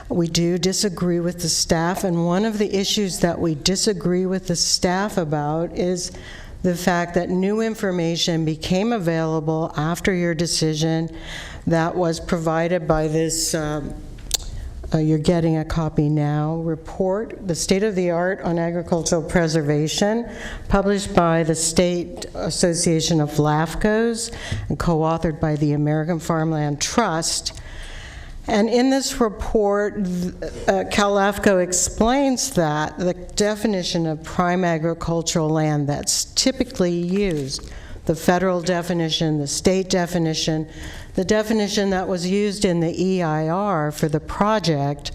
We do disagree with the staff, and one of the issues that we disagree with the staff about is the fact that new information became available after your decision that was provided by this you're getting a copy now, report, The State of the Art on Agricultural Preservation, published by the State Association of LAFCOs and co-authored by the American Farmland Trust. And in this report, CalLAFCO explains that the definition of prime agricultural land that's typically used, the federal definition, the state definition, the definition that was used in the EIR for the project,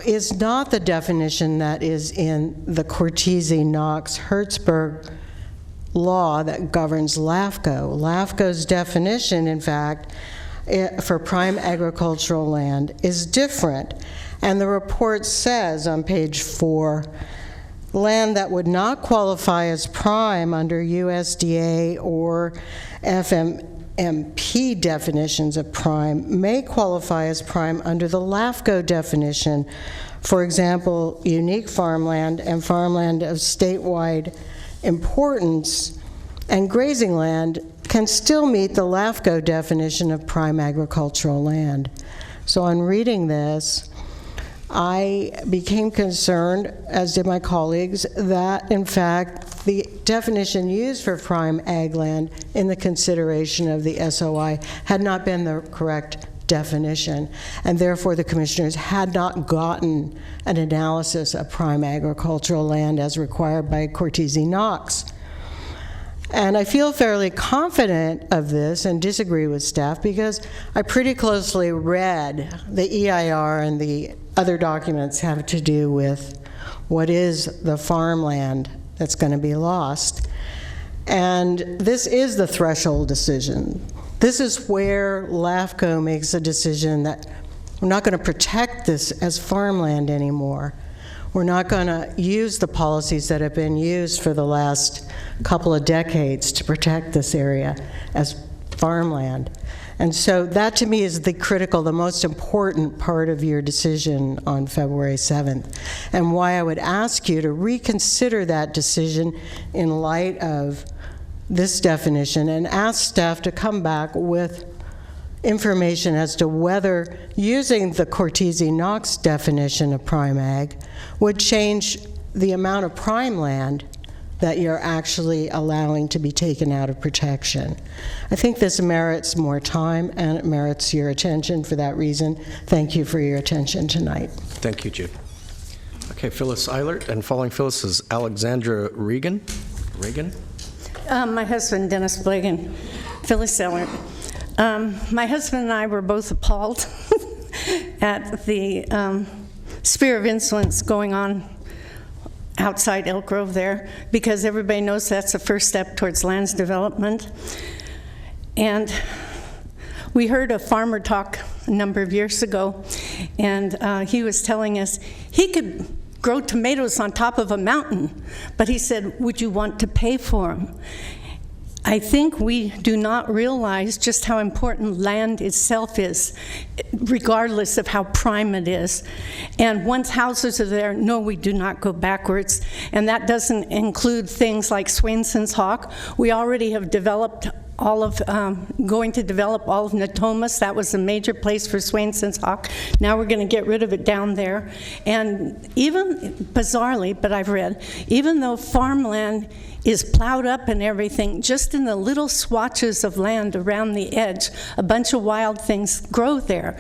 is not the definition that is in the Cortese-Knox-Hertzberg law that governs LAFCO. LAFCO's definition, in fact, for prime agricultural land is different. And the report says on page 4, land that would not qualify as prime under USDA or FMP definitions of prime may qualify as prime under the LAFCO definition. For example, unique farmland and farmland of statewide importance and grazing land can still meet the LAFCO definition of prime agricultural land. So on reading this, I became concerned, as did my colleagues, that in fact the definition used for prime ag land in the consideration of the SOI had not been the correct definition, and therefore the commissioners had not gotten an analysis of prime agricultural land as required by Cortese-Knox. And I feel fairly confident of this and disagree with staff because I pretty closely read the EIR and the other documents have to do with what is the farmland that's going to be lost. And this is the threshold decision. This is where LAFCO makes a decision that we're not going to protect this as farmland anymore. We're not going to use the policies that have been used for the last couple of decades to protect this area as farmland. And so that to me is the most important part of your decision on February 7th, and why I would ask you to reconsider that decision in light of this definition and ask staff to come back with information as to whether using the Cortese-Knox definition of prime ag would change the amount of prime land that you're actually allowing to be taken out of protection. I think this merits more time and it merits your attention for that reason. Thank you for your attention tonight. Thank you, Jude. Okay, Phyllis Eilert, and following Phyllis is Alexandra Regan. My husband, Dennis Blagan, Phyllis Eilert. My husband and I were both appalled at the sphere of influence going on outside Elk Grove there, because everybody knows that's the first step towards lands development. And we heard a farmer talk a number of years ago, and he was telling us he could grow tomatoes on top of a mountain, but he said, would you want to pay for them? I think we do not realize just how important land itself is, regardless of how prime it is. And once houses are there, no, we do not go backwards. And that doesn't include things like Swainson's Hawk. We already have developed going to develop all of Natomas. That was a major place for Swainson's Hawk. Now we're going to get rid of it down there. And even, bizarrely, but I've read, even though farmland is plowed up and everything, just in the little swatches of land around the edge, a bunch of wild things grow there.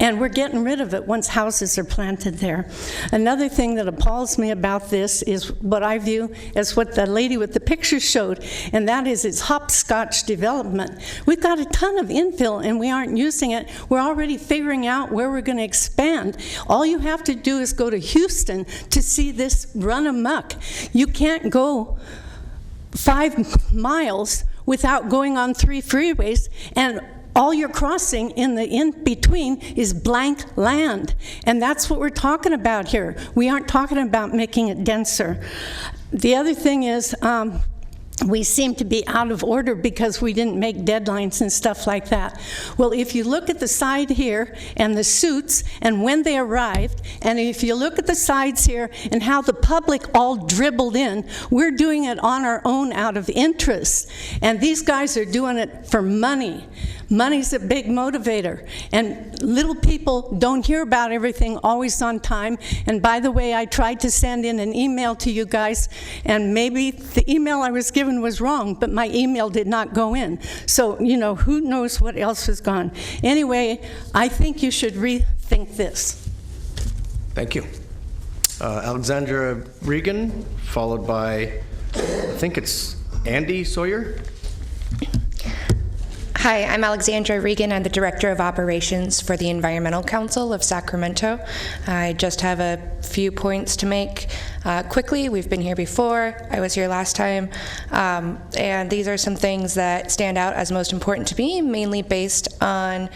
And we're getting rid of it once houses are planted there. Another thing that appalls me about this is what I view as what the lady with the picture showed, and that is it's hopscotch development. We've got a ton of infill and we aren't using it. We're already figuring out where we're going to expand. All you have to do is go to Houston to see this run amok. You can't go 5 miles without going on 3 freeways, and all you're crossing in the in-between is blank land. And that's what we're talking about here. We aren't talking about making it denser. The other thing is, we seem to be out of order because we didn't make deadlines and stuff like that. Well, if you look at the side here and the suits and when they arrived, and if you look at the sides here and how the public all dribbled in, we're doing it on our own out of interest. And these guys are doing it for money. Money's a big motivator, and little people don't hear about everything always on time. And by the way, I tried to send in an email to you guys, and maybe the email I was given was wrong, but my email did not go in. So, you know, who knows what else was gone. Anyway, I think you should rethink this. Thank you. Alexandra Regan, followed by, I think it's Andy Sawyer. Hi, I'm Alexandra Regan. I'm the Director of Operations for the Environmental Council of Sacramento. I just have a few points to make quickly. We've been here before. I was here last time. And these are some things that stand out as most important to me, mainly based on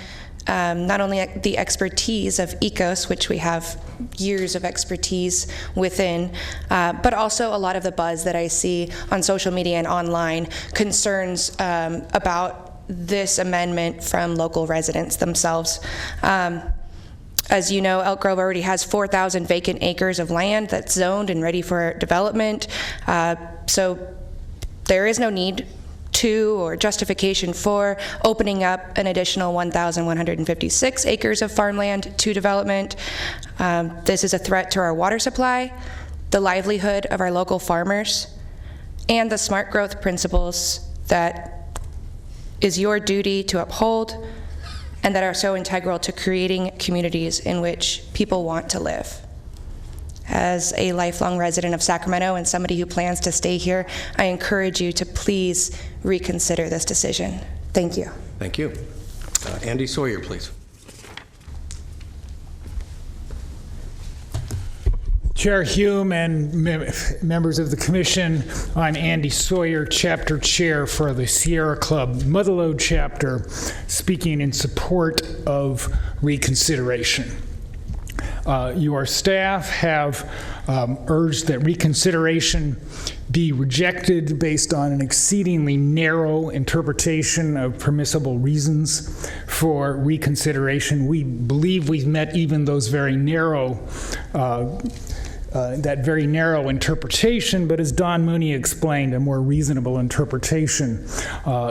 not only the expertise of ECOS, which we have years of expertise within, but also a lot of the buzz that I see on social media and online, concerns about this amendment from local residents themselves. As you know, Elk Grove already has 4,000 vacant acres of land that's zoned and ready for development. So there is no need to or justification for opening up an additional 1,156 acres of farmland to development. This is a threat to our water supply, the livelihood of our local farmers, and the smart growth principles that is your duty to uphold and that are so integral to creating communities in which people want to live. As a lifelong resident of Sacramento and somebody who plans to stay here, I encourage you to please reconsider this decision. Thank you. Thank you. Andy Sawyer, please. Chair Hume and members of the Commission, I'm Andy Sawyer, Chapter Chair for the Sierra Club Motherlode Chapter, speaking in support of reconsideration. Your staff have urged that reconsideration be rejected based on an exceedingly narrow interpretation of permissible reasons for reconsideration. We believe we've met even those very narrow that very narrow interpretation, but as Don Mooney explained, a more reasonable interpretation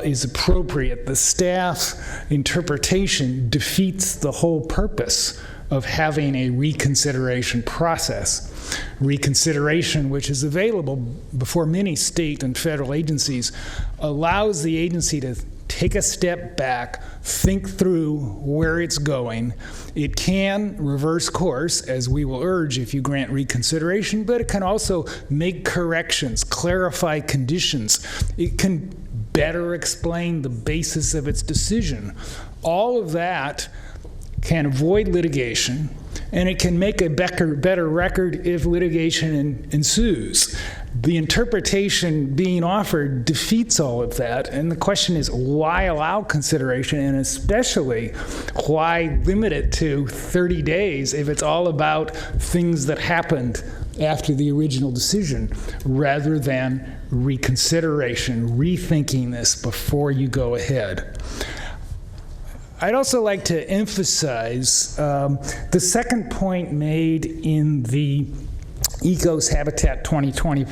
is appropriate. The staff interpretation defeats the whole purpose of having a reconsideration process. Reconsideration, which is available before many state and federal agencies, allows the agency to take a step back, think through where it's going. It can reverse course, as we will urge if you grant reconsideration, but it can also make corrections, clarify conditions. It can better explain the basis of its decision. All of that can avoid litigation, and it can make a better record if litigation ensues. The interpretation being offered defeats all of that, and the question is, why allow consideration, and especially why limit it to 30 days if it's all about things that happened after the original decision, rather than reconsideration, rethinking this before you go ahead. I'd also like to emphasize the second point made in the ECOS Habitat 2020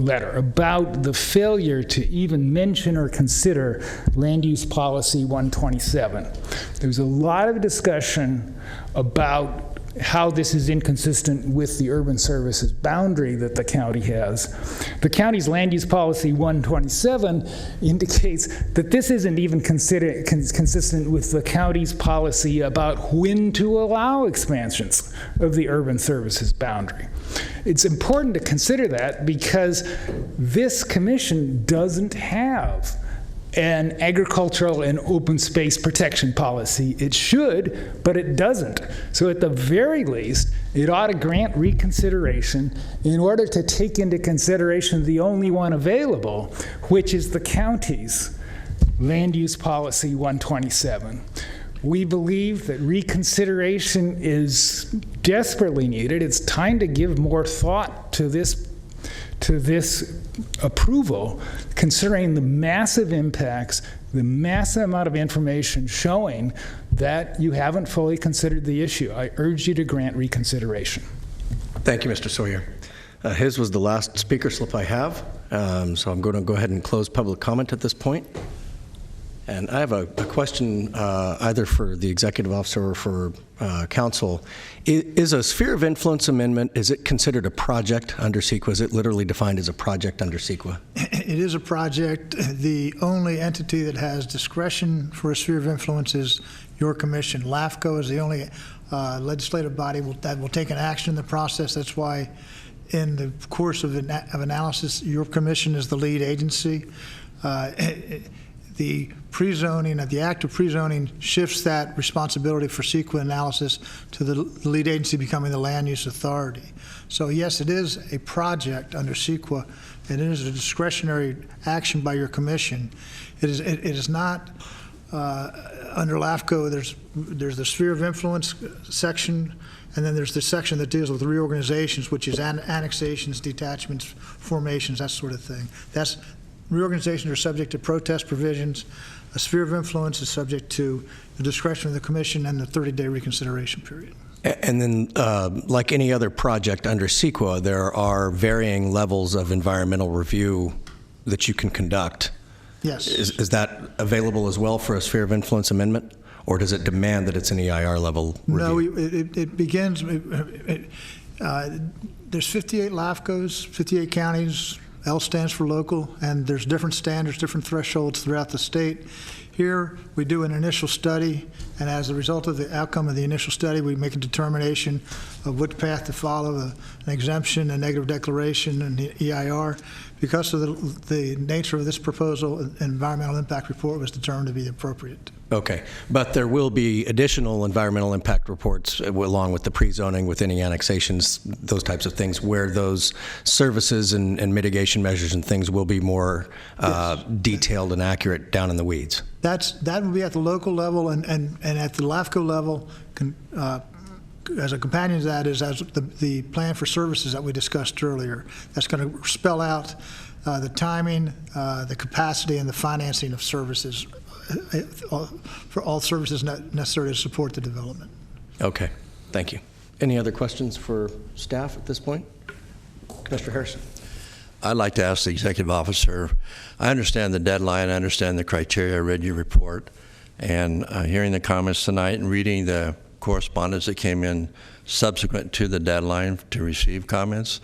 letter about the failure to even mention or consider Land Use Policy 127. There's a lot of discussion about how this is inconsistent with the urban services boundary that the county has. The county's Land Use Policy 127 indicates that this isn't even consistent with the county's policy about when to allow expansions of the urban services boundary. It's important to consider that because this commission doesn't have an agricultural and open space protection policy. It should, but it doesn't. So at the very least, it ought to grant reconsideration in order to take into consideration the only one available, which is the county's Land Use Policy 127. We believe that reconsideration is desperately needed. It's time to give more thought to this approval, considering the massive impacts, the massive amount of information showing that you haven't fully considered the issue. I urge you to grant reconsideration. Thank you, Mr. Sawyer. His was the last speaker slip I have, so I'm going to go ahead and close public comment at this point. And I have a question either for the executive officer or for council. Is a sphere of influence amendment, is it considered a project under CEQA? Is it literally defined as a project under CEQA? It is a project. The only entity that has discretion for a sphere of influence is your commission. LAFCO is the only legislative body that will take an action in the process. That's why in the course of analysis, your commission is the lead agency. The pre-zoning, the act of pre-zoning shifts that responsibility for CEQA analysis to the lead agency becoming the land use authority. So yes, it is a project under CEQA, and it is a discretionary action by your commission. It is not under LAFCO. There's the sphere of influence section, and then there's the section that deals with reorganizations, which is annexations, detachments, formations, that sort of thing. Reorganizations are subject to protest provisions. A sphere of influence is subject to the discretion of the commission and the 30-day reconsideration period. And then, like any other project under CEQA, there are varying levels of environmental review that you can conduct. Yes. Is that available as well for a sphere of influence amendment? Or does it demand that it's an EIR level review? No, it begins, there's 58 LAFCOs, 58 counties. L stands for local, and there's different standards, different thresholds throughout the state. Here, we do an initial study, and as a result of the outcome of the initial study, we make a determination of what path to follow, an exemption, a negative declaration, and the EIR. Because of the nature of this proposal, an environmental impact report was determined to be appropriate. Okay, but there will be additional environmental impact reports along with the pre-zoning, with any annexations, those types of things, where those services and mitigation measures and things will be more detailed and accurate down in the weeds. That will be at the local level, and at the LAFCO level, as a companion to that is as the plan for services that we discussed earlier. That's going to spell out the timing, the capacity, and the financing of services for all services necessary to support the development. Okay, thank you. Any other questions for staff at this point? Mr. Harrison. I'd like to ask the executive officer, I understand the deadline, I understand the criteria, I read your report, and hearing the comments tonight and reading the correspondence that came in subsequent to the deadline to receive comments,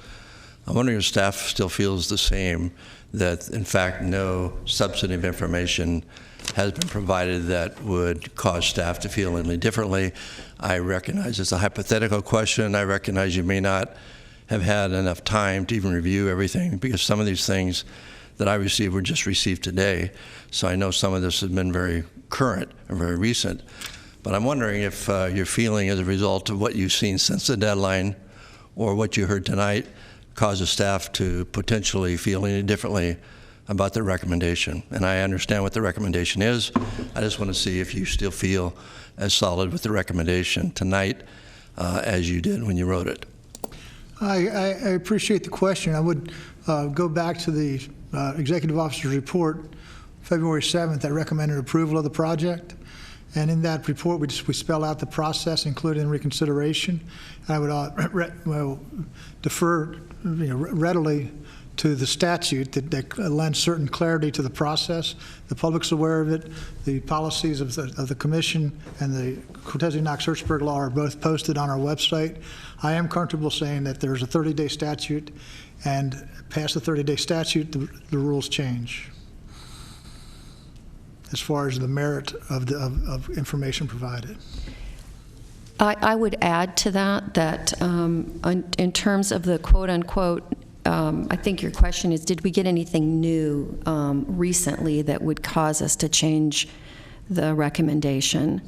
I'm wondering if staff still feels the same, that in fact no substantive information has been provided that would cause staff to feel any differently. I recognize it's a hypothetical question. I recognize you may not have had enough time to even review everything, because some of these things that I received were just received today. So I know some of this has been very current and very recent. But I'm wondering if your feeling as a result of what you've seen since the deadline or what you heard tonight causes staff to potentially feel any differently about the recommendation. And I understand what the recommendation is. I just want to see if you still feel as solid with the recommendation tonight as you did when you wrote it. I appreciate the question. I would go back to the executive officer's report, February 7th, that recommended approval of the project. And in that report, we spell out the process, including reconsideration. I would defer readily to the statute that lends certain clarity to the process. The public's aware of it. The policies of the commission and the Cortese-Knox-Hertzberg law are both posted on our website. I am comfortable saying that there's a 30-day statute, and past the 30-day statute, the rules change as far as the merit of information provided. I would add to that in terms of the quote-unquote, I think your question is, did we get anything new recently that would cause us to change the recommendation?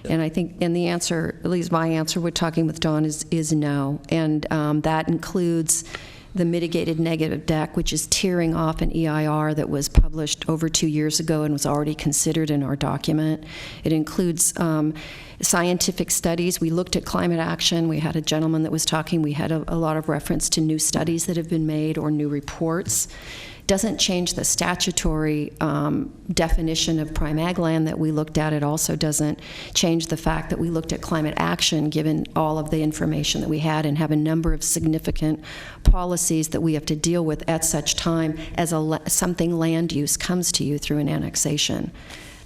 And I think, and the answer, at least my answer, we're talking with Dawn, is no. And that includes the mitigated negative deck, which is tearing off an EIR that was published over 2 years ago and was already considered in our document. It includes scientific studies. We looked at climate action. We had a gentleman that was talking. We had a lot of reference to new studies that have been made or new reports. Doesn't change the statutory definition of prime ag land that we looked at. It also doesn't change the fact that we looked at climate action given all of the information that we had and have a number of significant policies that we have to deal with at such time as something land use comes to you through an annexation.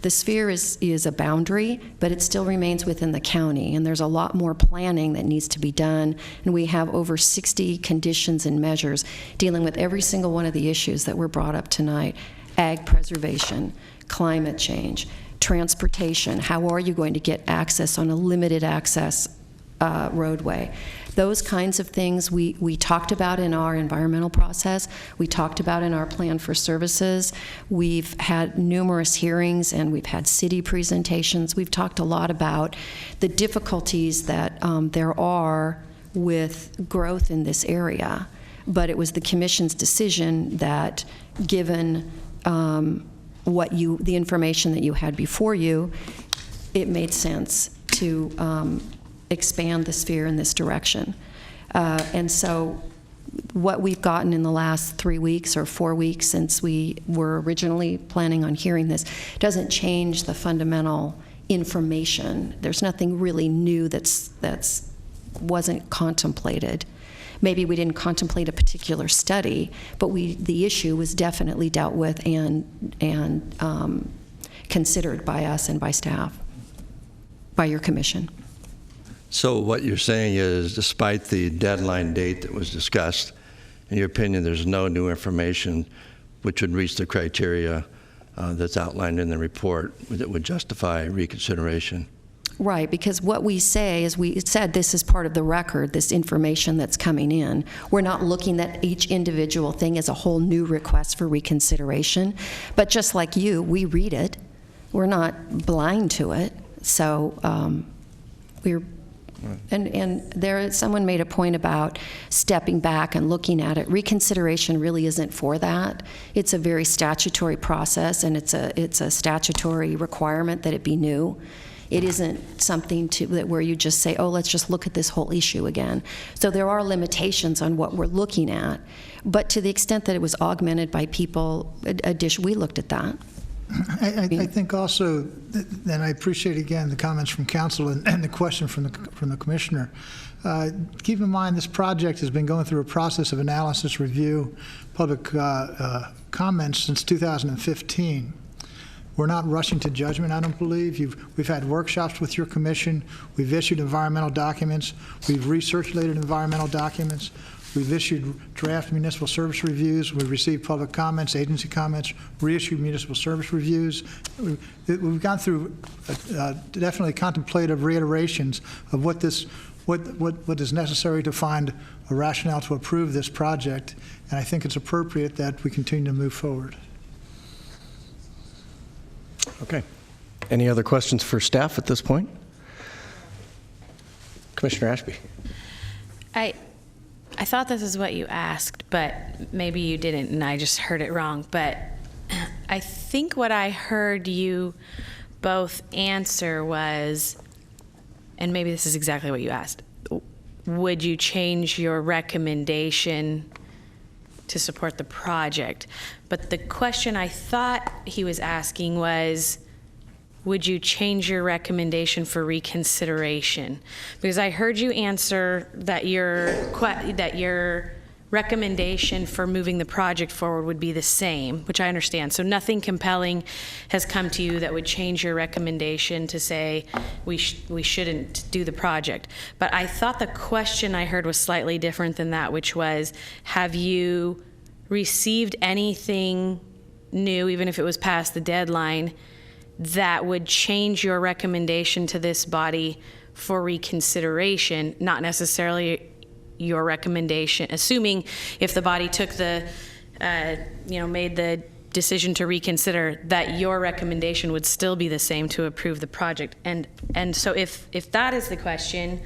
The sphere is a boundary, but it still remains within the county, and there's a lot more planning that needs to be done, and we have over 60 conditions and measures dealing with every single one of the issues that were brought up tonight: ag preservation, climate change, transportation. How are you going to get access on a limited access roadway? Those kinds of things we talked about in our environmental process. We talked about in our plan for services. We've had numerous hearings and we've had city presentations. We've talked a lot about the difficulties that there are with growth in this area. But it was the Commission's decision that, given the information that you had before you, it made sense to expand the sphere in this direction. And so what we've gotten in the last 3 weeks or 4 weeks since we were originally planning on hearing this doesn't change the fundamental information. There's nothing really new that's wasn't contemplated. maybe we didn't contemplate a particular study, but the issue was definitely dealt with and considered by us and by staff, by your commission. So what you're saying is, despite the deadline date that was discussed, in your opinion, there's no new information which would reach the criteria that's outlined in the report that would justify reconsideration? Right, because what we say is, we said this is part of the record, this information that's coming in. We're not looking at each individual thing as a whole new request for reconsideration, but just like you, we read it. We're not blind to it. So we're, and someone made a point about stepping back and looking at it. Reconsideration really isn't for that. It's a very statutory process, and it's a statutory requirement that it be new. It isn't something where you just say, oh, let's just look at this whole issue again. So there are limitations on what we're looking at, but to the extent that it was augmented by people, we looked at that. I think also, and I appreciate again the comments from council and the question from the commissioner. Keep in mind, this project has been going through a process of analysis, review, public comments since 2015. We're not rushing to judgment, I don't believe. We've had workshops with your commission. We've issued environmental documents. We've recirculated environmental documents. We've issued draft municipal service reviews. We've received public comments, agency comments, reissued municipal service reviews. We've gone through definitely contemplative reiterations of what is necessary to find a rationale to approve this project, and I think it's appropriate that we continue to move forward. Okay. Any other questions for staff at this point? Commissioner Ashby. I thought this is what you asked, but maybe you didn't, and I just heard it wrong. But I think what I heard you both answer was, and maybe this is exactly what you asked, would you change your recommendation to support the project? But the question I thought he was asking was, would you change your recommendation for reconsideration? Because I heard you answer that your recommendation for moving the project forward would be the same, which I understand. So nothing compelling has come to you that would change your recommendation to say we shouldn't do the project. But I thought the question I heard was slightly different than that, which was, have you received anything new, even if it was past the deadline, that would change your recommendation to this body for reconsideration, not necessarily your recommendation, assuming if the body took the, made the decision to reconsider, that your recommendation would still be the same to approve the project. And so if that is the question,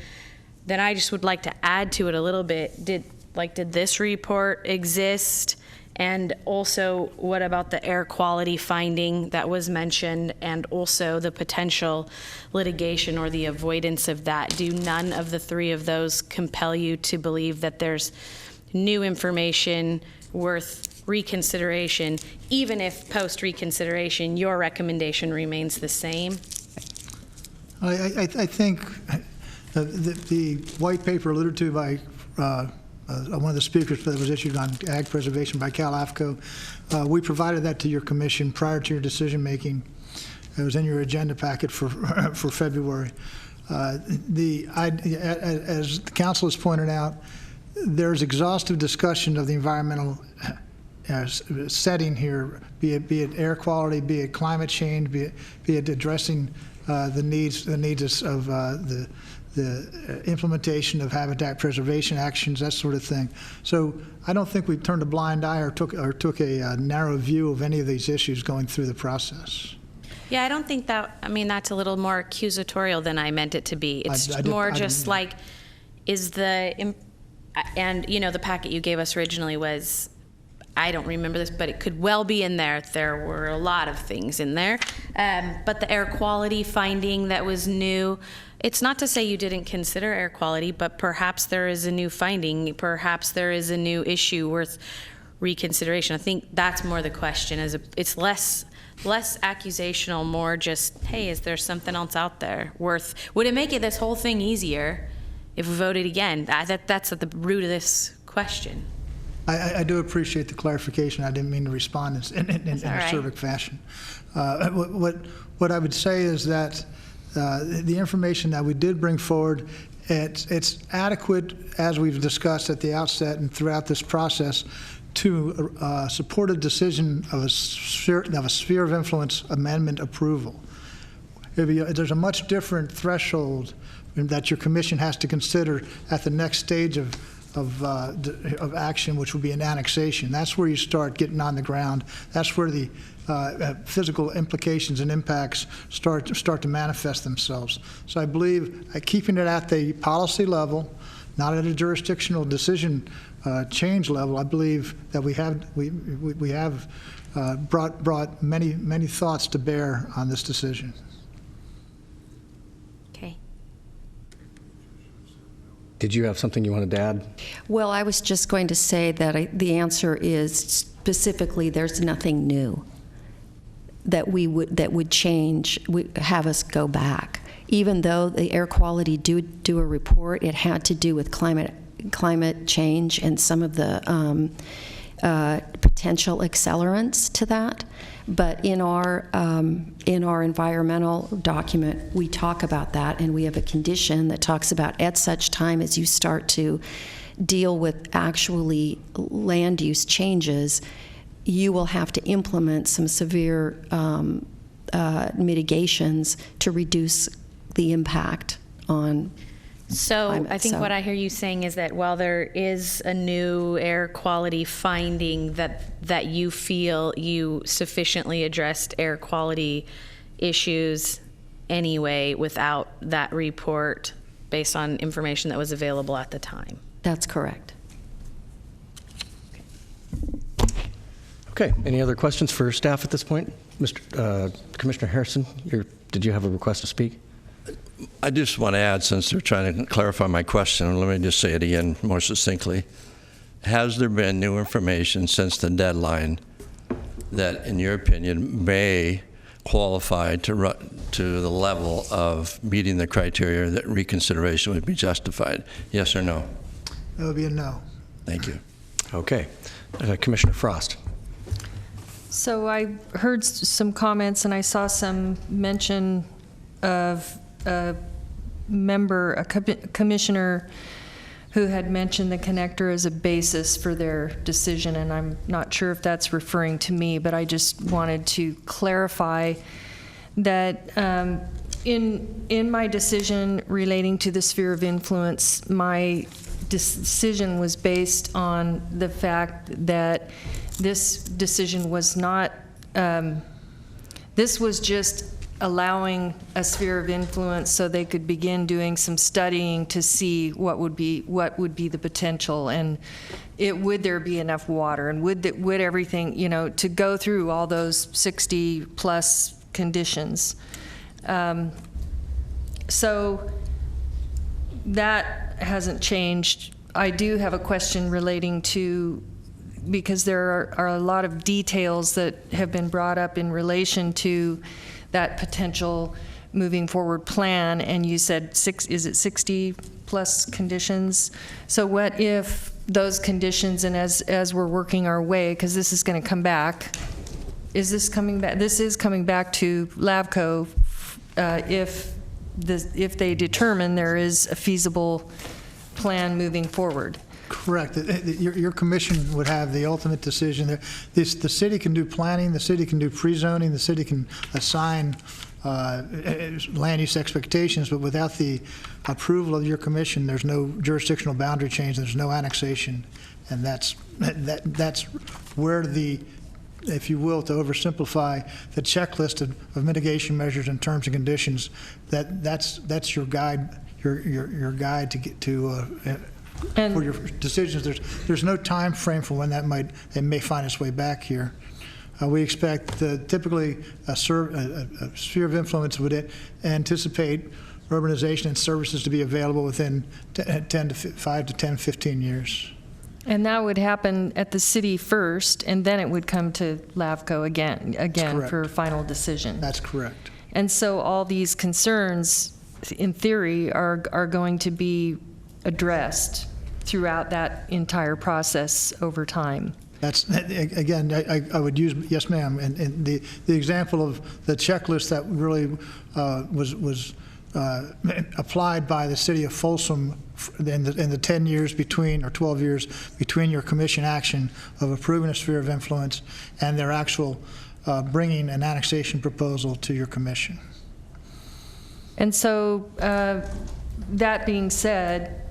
then I just would like to add to it a little bit. Did this report exist? And also, what about the air quality finding that was mentioned, and also the potential litigation or the avoidance of that? Do none of the three of those compel you to believe that there's new information worth reconsideration, even if post-reconsideration your recommendation remains the same? I think the white paper alluded to by one of the speakers that was issued on ag preservation by Cal AFCO, we provided that to your commission prior to your decision making. It was in your agenda packet for February. As the council has pointed out, there's exhaustive discussion of the environmental setting here, be it air quality, be it climate change, be it addressing the needs of the implementation of habitat preservation actions, that sort of thing. So I don't think we turned a blind eye or took a narrow view of any of these issues going through the process. Yeah, I don't think that, that's a little more accusatorial than I meant it to be. It's like, the packet you gave us originally was, I don't remember this, but it could well be in there. There were a lot of things in there. But the air quality finding that was new, it's not to say you didn't consider air quality, but perhaps there is a new finding. Perhaps there is a new issue worth reconsideration. I think that's more the question. It's less accusational, more just, hey, is there something else out there would it make this whole thing easier if we voted again? That's at the root of this question. I do appreciate the clarification. I didn't mean to respond in a acerbic fashion. What I would say is that the information that we did bring forward, it's adequate, as we've discussed at the outset and throughout this process, to support a decision of a sphere of influence amendment approval. There's a much different threshold that your commission has to consider at the next stage of action, which will be an annexation. That's where you start getting on the ground. That's where the physical implications and impacts start to manifest themselves. So I believe keeping it at the policy level, not at a jurisdictional decision change level, I believe that we have brought many thoughts to bear on this decision. Okay. Did you have something you wanted to add? Well, I was just going to say that the answer is specifically there's nothing new that would change, have us go back. Even though the air quality do a report, it had to do with climate change and some of the potential accelerants to that. But in our environmental document, we talk about that, and we have a condition that talks about at such time as you start to deal with actually land use changes, you will have to implement some severe mitigations to reduce the impact on So I think what I hear you saying is that while there is a new air quality finding that you feel you sufficiently addressed air quality issues anyway without that report based on information that was available at the time. That's correct. Okay, any other questions for staff at this point? Commissioner Harrison, did you have a request to speak? I just want to add, since they're trying to clarify my question, let me just say it again more succinctly. Has there been new information since the deadline that, in your opinion, may qualify to the level of meeting the criteria that reconsideration would be justified? Yes or no? That would be a no. Thank you. Okay. Commissioner Frost. So I heard some comments and I saw some mention of a commissioner who had mentioned the connector as a basis for their decision, and I'm not sure if that's referring to me, but I just wanted to clarify that in my decision relating to the sphere of influence, my decision was based on the fact that this decision was not, this was just allowing a sphere of influence so they could begin doing some studying to see what would be the potential, and would there be enough water, and would everything, to go through all those 60 plus conditions. So that hasn't changed. I do have a question relating to, because there are a lot of details that have been brought up in relation to that potential moving forward plan, and you said 60 plus conditions? So what if those conditions, and as we're working our way, because this is going to come back, this is coming back to LAVCO if they determine there is a feasible plan moving forward? Correct. Your commission would have the ultimate decision. The city can do planning, the city can do pre-zoning, the city can assign land use expectations, but without the approval of your commission, there's no jurisdictional boundary change, there's no annexation, and that's where if you will, to oversimplify the checklist of mitigation measures and terms and conditions, that's your guide, your guide to get to. For your decisions, there's no time frame for when it may find its way back here. We expect typically a sphere of influence would anticipate urbanization and services to be available within 5 to 10, 15 years. And that would happen at the city first, and then it would come to LAVCO again for a final decision. That's correct. And so all these concerns, in theory, are going to be addressed throughout that entire process over time. That's, again, I would use, yes, ma'am, and the example of the checklist that really was applied by the city of Folsom in the 10 years between, or 12 years between your commission action of approving a sphere of influence and their actual bringing an annexation proposal to your commission. And so, that being said,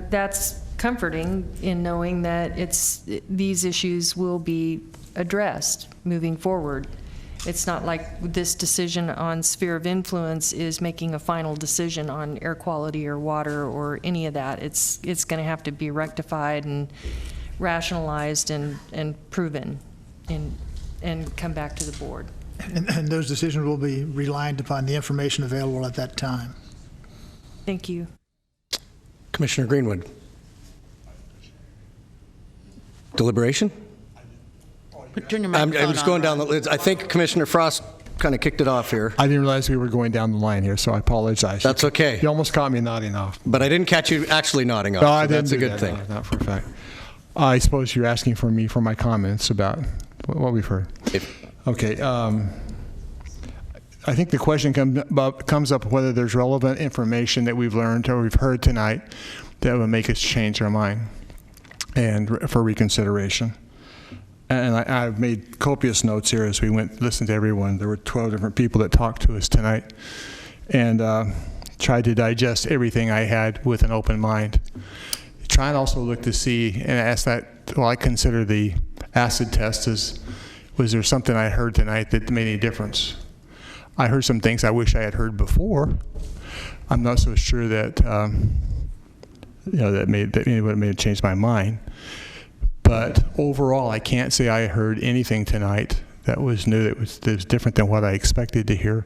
that's comforting in knowing that these issues will be addressed moving forward. It's not like this decision on sphere of influence is making a final decision on air quality or water or any of that. It's going to have to be rectified and rationalized and proven and come back to the board. And those decisions will be reliant upon the information available at that time. Thank you. Commissioner Greenwood. Deliberation? Turn your I'm microphone just going down the list. I think Commissioner Frost kind of kicked it off here. I didn't realize we were going down the line here, so I apologize. That's okay. You almost caught me nodding off. But I didn't catch you actually nodding off. No, so I didn't that's a do good that, thing. no, not for a fact. I suppose you're asking for me for my comments about what we've heard. Okay. I think the question comes up whether there's relevant information that we've learned or we've heard tonight that would make us change our mind and for reconsideration. And I've made copious notes here as we listened to everyone. There were 12 different people that talked to us tonight, and tried to digest everything I had with an open mind. Try and also look to see and ask that, well, I consider the acid test as, was there something I heard tonight that made any difference? I heard some things I wish I had heard before. I'm not so sure that, that may have changed my mind. But overall, I can't say I heard anything tonight that was new, that was different than what I expected to hear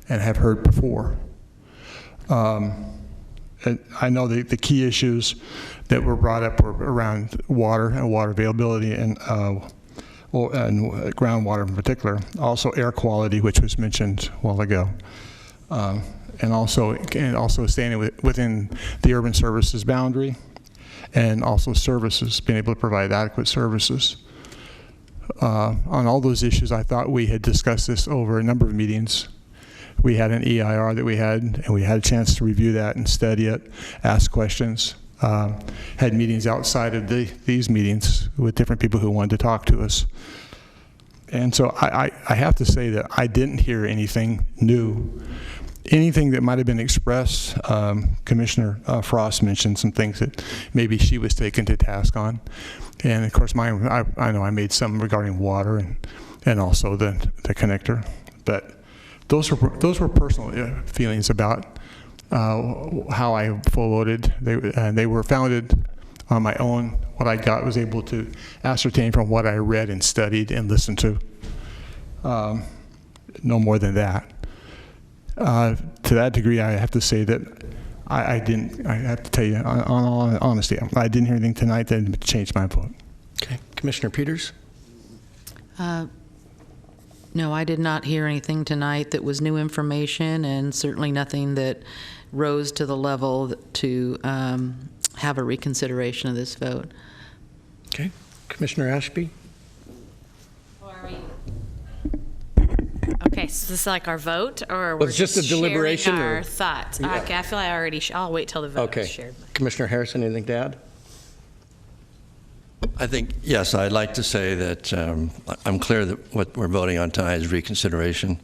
and have heard before. And I know the key issues that were brought up were around water and water availability and groundwater in particular. Also air quality, which was mentioned a while ago. And also staying within the urban services boundary. And also services, being able to provide adequate services. On all those issues, I thought we had discussed this over a number of meetings. We had an EIR that we had, and we had a chance to review that and study it, ask questions, had meetings outside of these meetings with different people who wanted to talk to us. And so I have to say that I didn't hear anything new. Anything that might have been expressed, Commissioner Frost mentioned some things that maybe she was taken to task on. And of course, I know I made some regarding water and also the connector. But those were personal feelings about how I voted. They were founded on my own. What I was able to ascertain from what I read and studied and listened to. No more than that. To that degree, I have to say that I have to tell you, on all honesty, I didn't hear anything tonight that changed my vote. Okay. Commissioner Peters? No, I did not hear anything tonight that was new information, and certainly nothing that rose to the level to have a reconsideration of this vote. Okay. Commissioner Ashby? Okay, so this is like our vote, or we're it's just a deliberation, sharing or our thoughts? Yeah. Okay, I feel like I already. I'll wait till the vote is shared. Commissioner Harrison, anything to add? I think, yes, I'd like to say that I'm clear that what we're voting on tonight is reconsideration.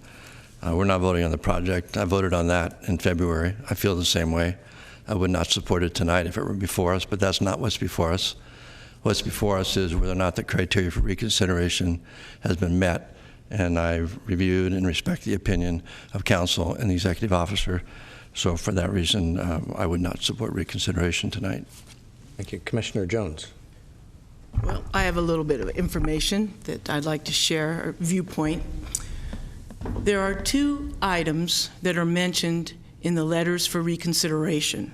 We're not voting on the project. I voted on that in February. I feel the same way. I would not support it tonight if it were before us, but that's not what's before us. What's before us is whether or not the criteria for reconsideration has been met, and I've reviewed and respect the opinion of council and the executive officer. So for that reason, I would not support reconsideration tonight. Thank you. Commissioner Jones. Well, I have a little bit of information that I'd like to share, a viewpoint. There are two items that are mentioned in the letters for reconsideration.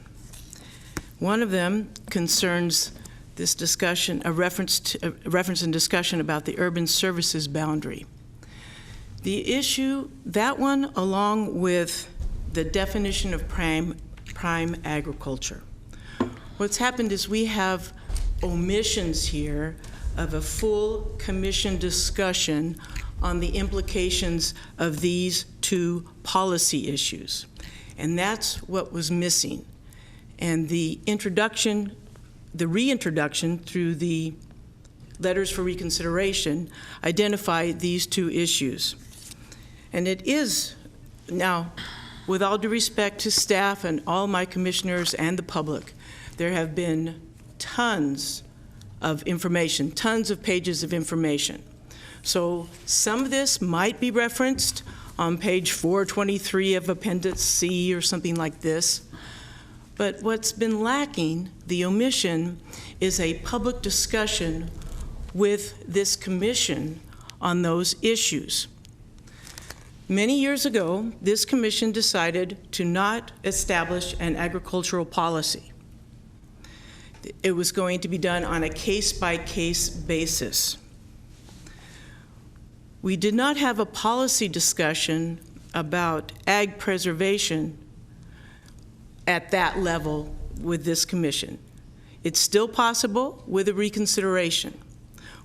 One of them concerns this discussion, a reference and discussion about the urban services boundary. The issue, that one, along with the definition of prime agriculture. What's happened is we have omissions here of a full commission discussion on the implications of these two policy issues. And that's what was missing. And the reintroduction through the letters for reconsideration identify these two issues. And it is, now, with all due respect to staff and all my commissioners and the public, there have been tons of information, tons of pages of information. So some of this might be referenced on page 423 of Appendix C or something like this. But what's been lacking, the omission, is a public discussion with this commission on those issues. Many years ago, this commission decided to not establish an agricultural policy. It was going to be done on a case-by-case basis. We did not have a policy discussion about ag preservation at that level with this commission. It's still possible with a reconsideration.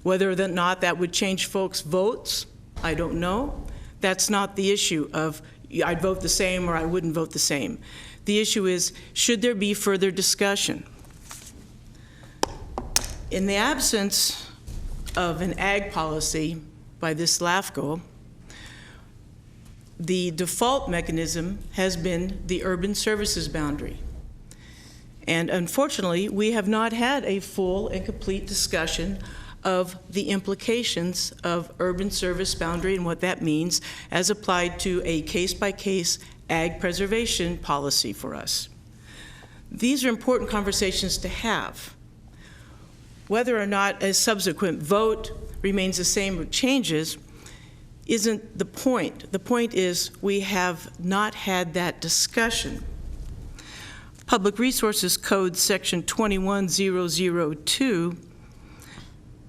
Whether or not that would change folks' votes, I don't know. That's not the issue of I'd vote the same or I wouldn't vote the same. The issue is, should there be further discussion? In the absence of an ag policy by this LAFCO, the default mechanism has been the urban services boundary. And unfortunately, we have not had a full and complete discussion of the implications of urban service boundary and what that means as applied to a case-by-case ag preservation policy for us. These are important conversations to have. Whether or not a subsequent vote remains the same or changes isn't the point. The point is we have not had that discussion. Public Resources Code Section 21002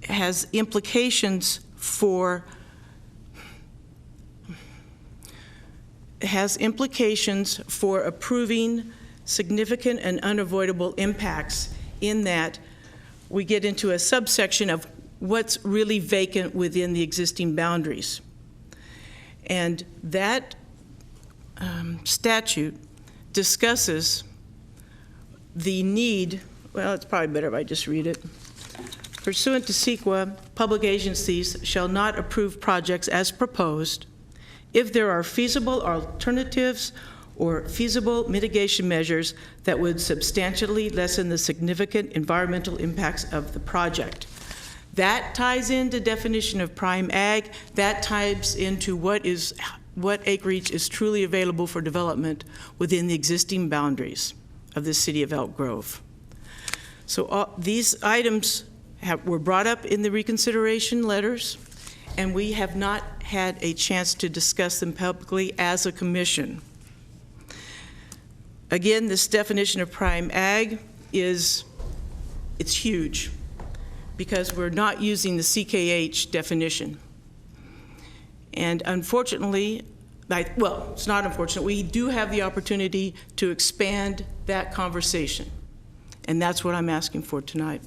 has implications for approving significant and unavoidable impacts, in that we get into a subsection of what's really vacant within the existing boundaries. And that statute discusses the need, well, it's probably better if I just read it. Pursuant to CEQA, public agencies shall not approve projects as proposed if there are feasible alternatives or feasible mitigation measures that would substantially lessen the significant environmental impacts of the project. That ties into definition of prime ag. That ties into what acreage is truly available for development within the existing boundaries of the city of Elk Grove. So these items were brought up in the reconsideration letters, and we have not had a chance to discuss them publicly as a commission. Again, this definition of prime ag it's huge, because we're not using the CKH definition. And unfortunately, well, it's not unfortunate, we do have the opportunity to expand that conversation. And that's what I'm asking for tonight.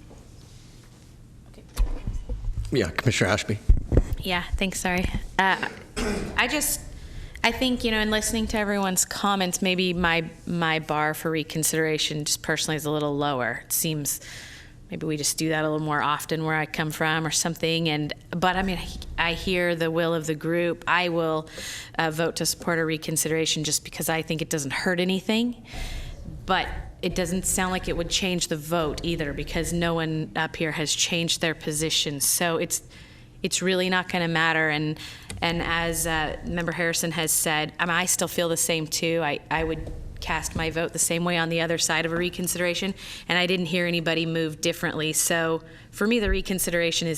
Yeah, Commissioner Ashby. Yeah, thanks, sorry. I think, in listening to everyone's comments, maybe my bar for reconsideration just personally is a little lower. It seems maybe we just do that a little more often where I come from or something. But I mean, I hear the will of the group. I will vote to support a reconsideration just because I think it doesn't hurt anything. But it doesn't sound like it would change the vote either, because no one up here has changed their position. So it's really not going to matter. And as Member Harrison has said, I still feel the same too. I would cast my vote the same way on the other side of a reconsideration, and I didn't hear anybody move differently. So for me, the reconsideration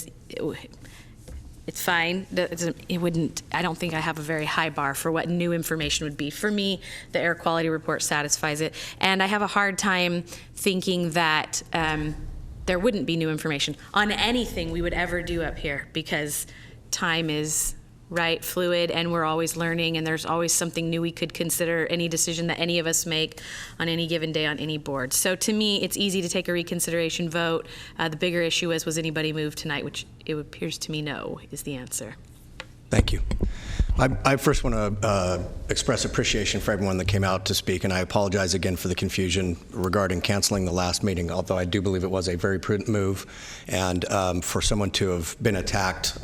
it's fine. I don't think I have a very high bar for what new information would be. For me, the air quality report satisfies it. And I have a hard time thinking that there wouldn't be new information on anything we would ever do up here, because time is right, fluid, and we're always learning, and there's always something new we could consider any decision that any of us make on any given day on any board. So to me, it's easy to take a reconsideration vote. The bigger issue is, was anybody moved tonight, which it appears to me no is the answer. Thank you. I first want to express appreciation for everyone that came out to speak, and I apologize again for the confusion regarding canceling the last meeting, although I do believe it was a very prudent move, and for someone to have been attacked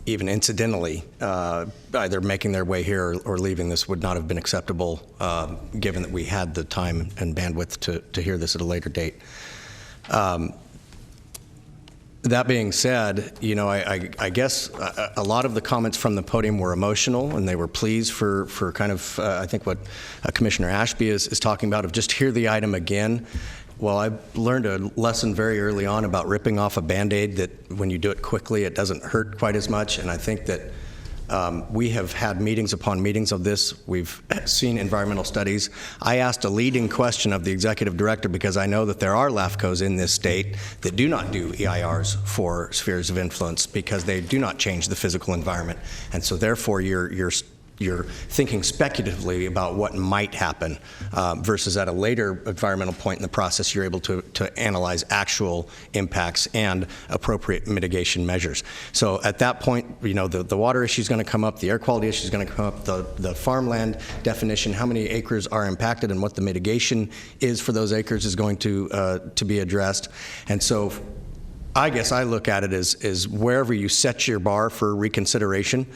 even incidentally, either making their way here or leaving, this would not have been acceptable, given that we had the time and bandwidth to hear this at a later date. That being said, you know, I guess a lot of the comments from the podium were emotional, and they were pleas for kind of, I think what Commissioner Ashby is talking about, of just hear the item again. Well, I learned a lesson very early on about ripping off a Band-Aid, that when you do it quickly, it doesn't hurt quite as much, and I think that we have had meetings upon meetings of this. We've seen environmental studies. I asked a leading question of the executive director because I know that there are LAFCOs in this state that do not do EIRs for spheres of influence because they do not change the physical environment. And so therefore you're thinking speculatively about what might happen versus at a later environmental point in the process, you're able to analyze actual impacts and appropriate mitigation measures. So at that point, you know, the water issue is going to come up, the air quality issue is going to come up, the farmland definition, how many acres are impacted and what the mitigation is for those acres is going to be addressed. And so I guess I look at it as wherever you set your bar for reconsideration,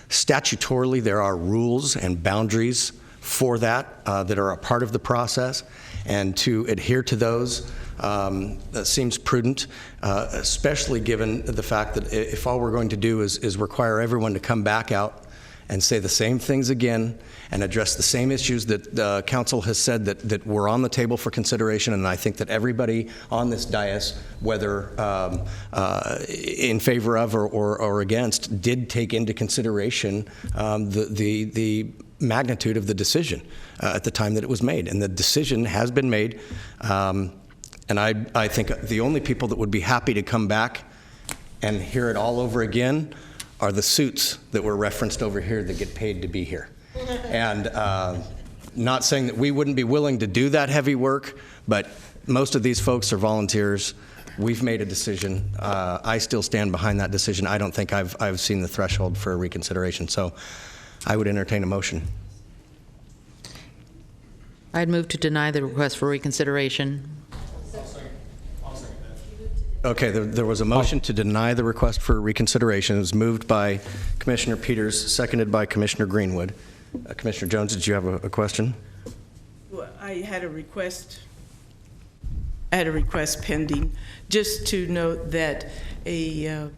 statutorily, there are rules and boundaries for that that are a part of the process, and to adhere to those that seems prudent, especially given the fact that if all we're going to do is require everyone to come back out and say the same things again and address the same issues that council has said that were on the table for consideration. And I think that everybody on this dais, whether in favor of or against, did take into consideration the magnitude of the decision at the time that it was made. And the decision has been made. And I think the only people that would be happy to come back and hear it all over again are the suits that were referenced over here that get paid to be here. And not saying that we wouldn't be willing to do that heavy work, but most of these folks are volunteers. We've made a decision. I still stand behind that decision. I don't think I've seen the threshold for reconsideration. So I would entertain a motion. I'd move to deny the request for reconsideration. Okay, there was a motion to deny the request for reconsideration. It was moved by Commissioner Peters, seconded by Commissioner Greenwood. Commissioner Jones, did you have a question? Well, I had a request pending, just to note that a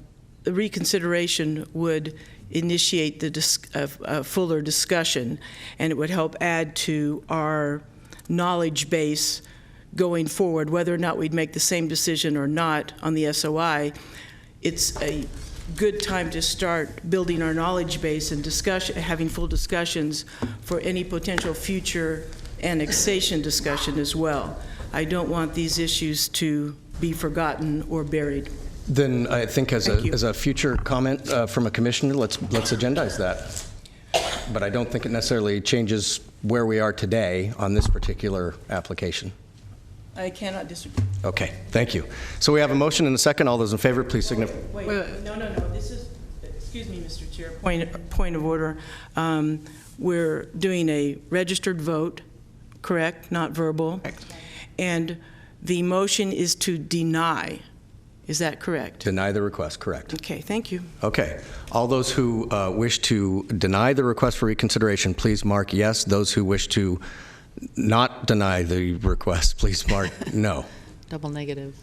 reconsideration would initiate a fuller discussion, and it would help add to our knowledge base going forward, whether or not we'd make the same decision or not on the SOI. It's a good time to start building our knowledge base and having full discussions for any potential future annexation discussion as well. I don't want these issues to be forgotten or buried. Then I think as a future comment from a commissioner, let's agendize that. But I don't think it necessarily changes where we are today on this particular application. I cannot disagree. Okay, thank you. So we have a motion and a second. All those in favor, please signify. Wait, no. This is, excuse me, Mr. Chair, point of order. We're doing a registered vote, correct? Not verbal. Correct. And the motion is to deny. Is that correct? Deny the request, correct. Okay, thank you. Okay. All those who wish to deny the request for reconsideration, please mark yes. Those who wish to not deny the request, please mark no. Double negative.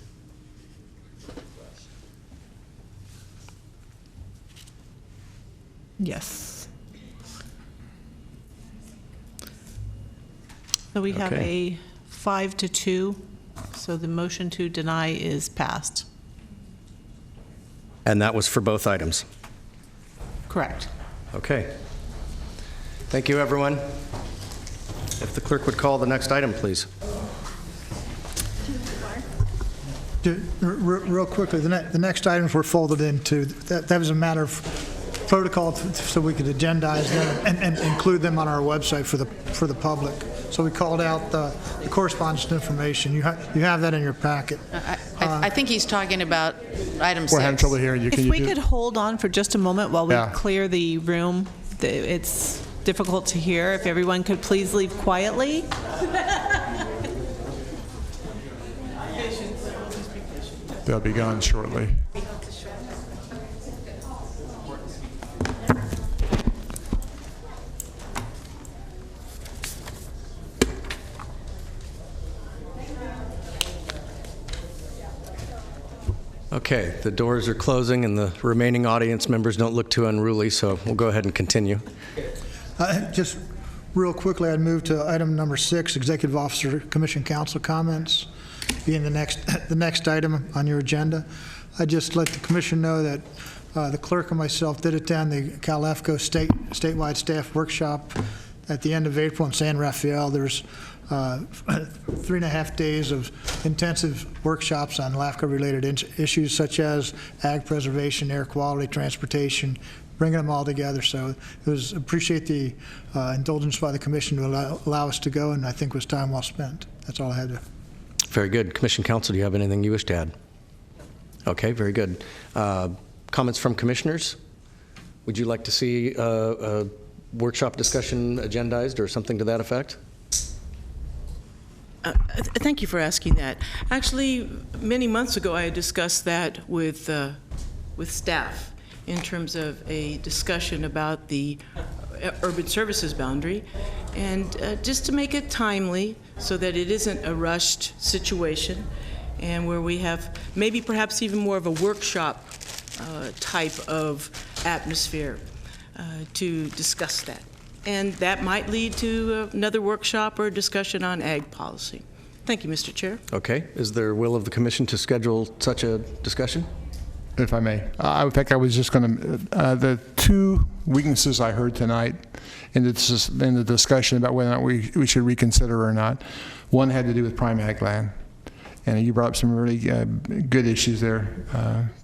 Yes. So we have a 5-2, so the motion to deny is passed. And that was for both items? Correct. Okay. Thank you, everyone. If the clerk would call the next item, please. Real quickly, the next items were folded into, that was a matter of protocol so we could agendize them and include them on our website for the public. So we called out the correspondence information. You have that in your packet. I think he's talking about item 6. We're having trouble hearing you. If we could hold on for just a moment while we clear the room, it's difficult to hear. If everyone could please leave quietly. They'll be gone shortly. Okay, the doors are closing and the remaining audience members don't look too unruly, so we'll go ahead and continue. Just real quickly, I'd move to item number 6, Executive Officer Commission Council comments, being the next item on your agenda. I'd just let the Commission know that the clerk and myself did attend the CalEFCO statewide staff workshop at the end of April in San Rafael. There's 3.5 days of intensive workshops on LAFCO-related issues such as ag preservation, air quality, transportation, bringing them all together. So it was appreciate the indulgence by the Commission to allow us to go, and I think it was time well spent. That's all I had to. Very good. Commission Counsel, do you have anything you wish to add? Okay, very good. Comments from commissioners? Would you like to see a workshop discussion agendized or something to that effect? Thank you for asking that. Actually, many months ago, I had discussed that with staff in terms of a discussion about the urban services boundary, and just to make it timely so that it isn't a rushed situation, and where we have maybe perhaps even more of a workshop type of atmosphere to discuss that. And that might lead to another workshop or a discussion on ag policy. Thank you, Mr. Chair. Okay. Is there will of the Commission to schedule such a discussion? If I may. In fact, I was just going to, the two weaknesses I heard tonight in the discussion about whether or not we should reconsider or not, one had to do with prime ag land. And you brought up some really good issues there,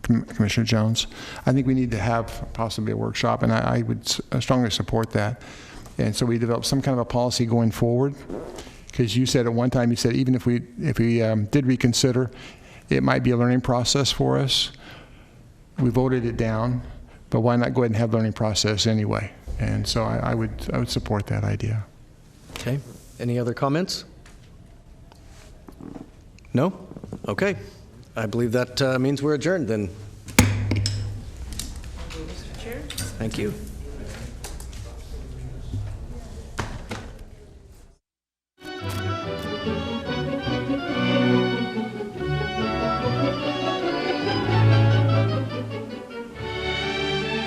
Commissioner Jones. I think we need to have possibly a workshop, and I would strongly support that. And so we develop some kind of a policy going forward, because you said at one time, you said even if we did reconsider, it might be a learning process for us. We voted it down, but why not go ahead and have learning process anyway? And so I would support that idea. Okay. Any other comments? No? Okay. I believe that means we're adjourned then. Mr. Chair. Thank you.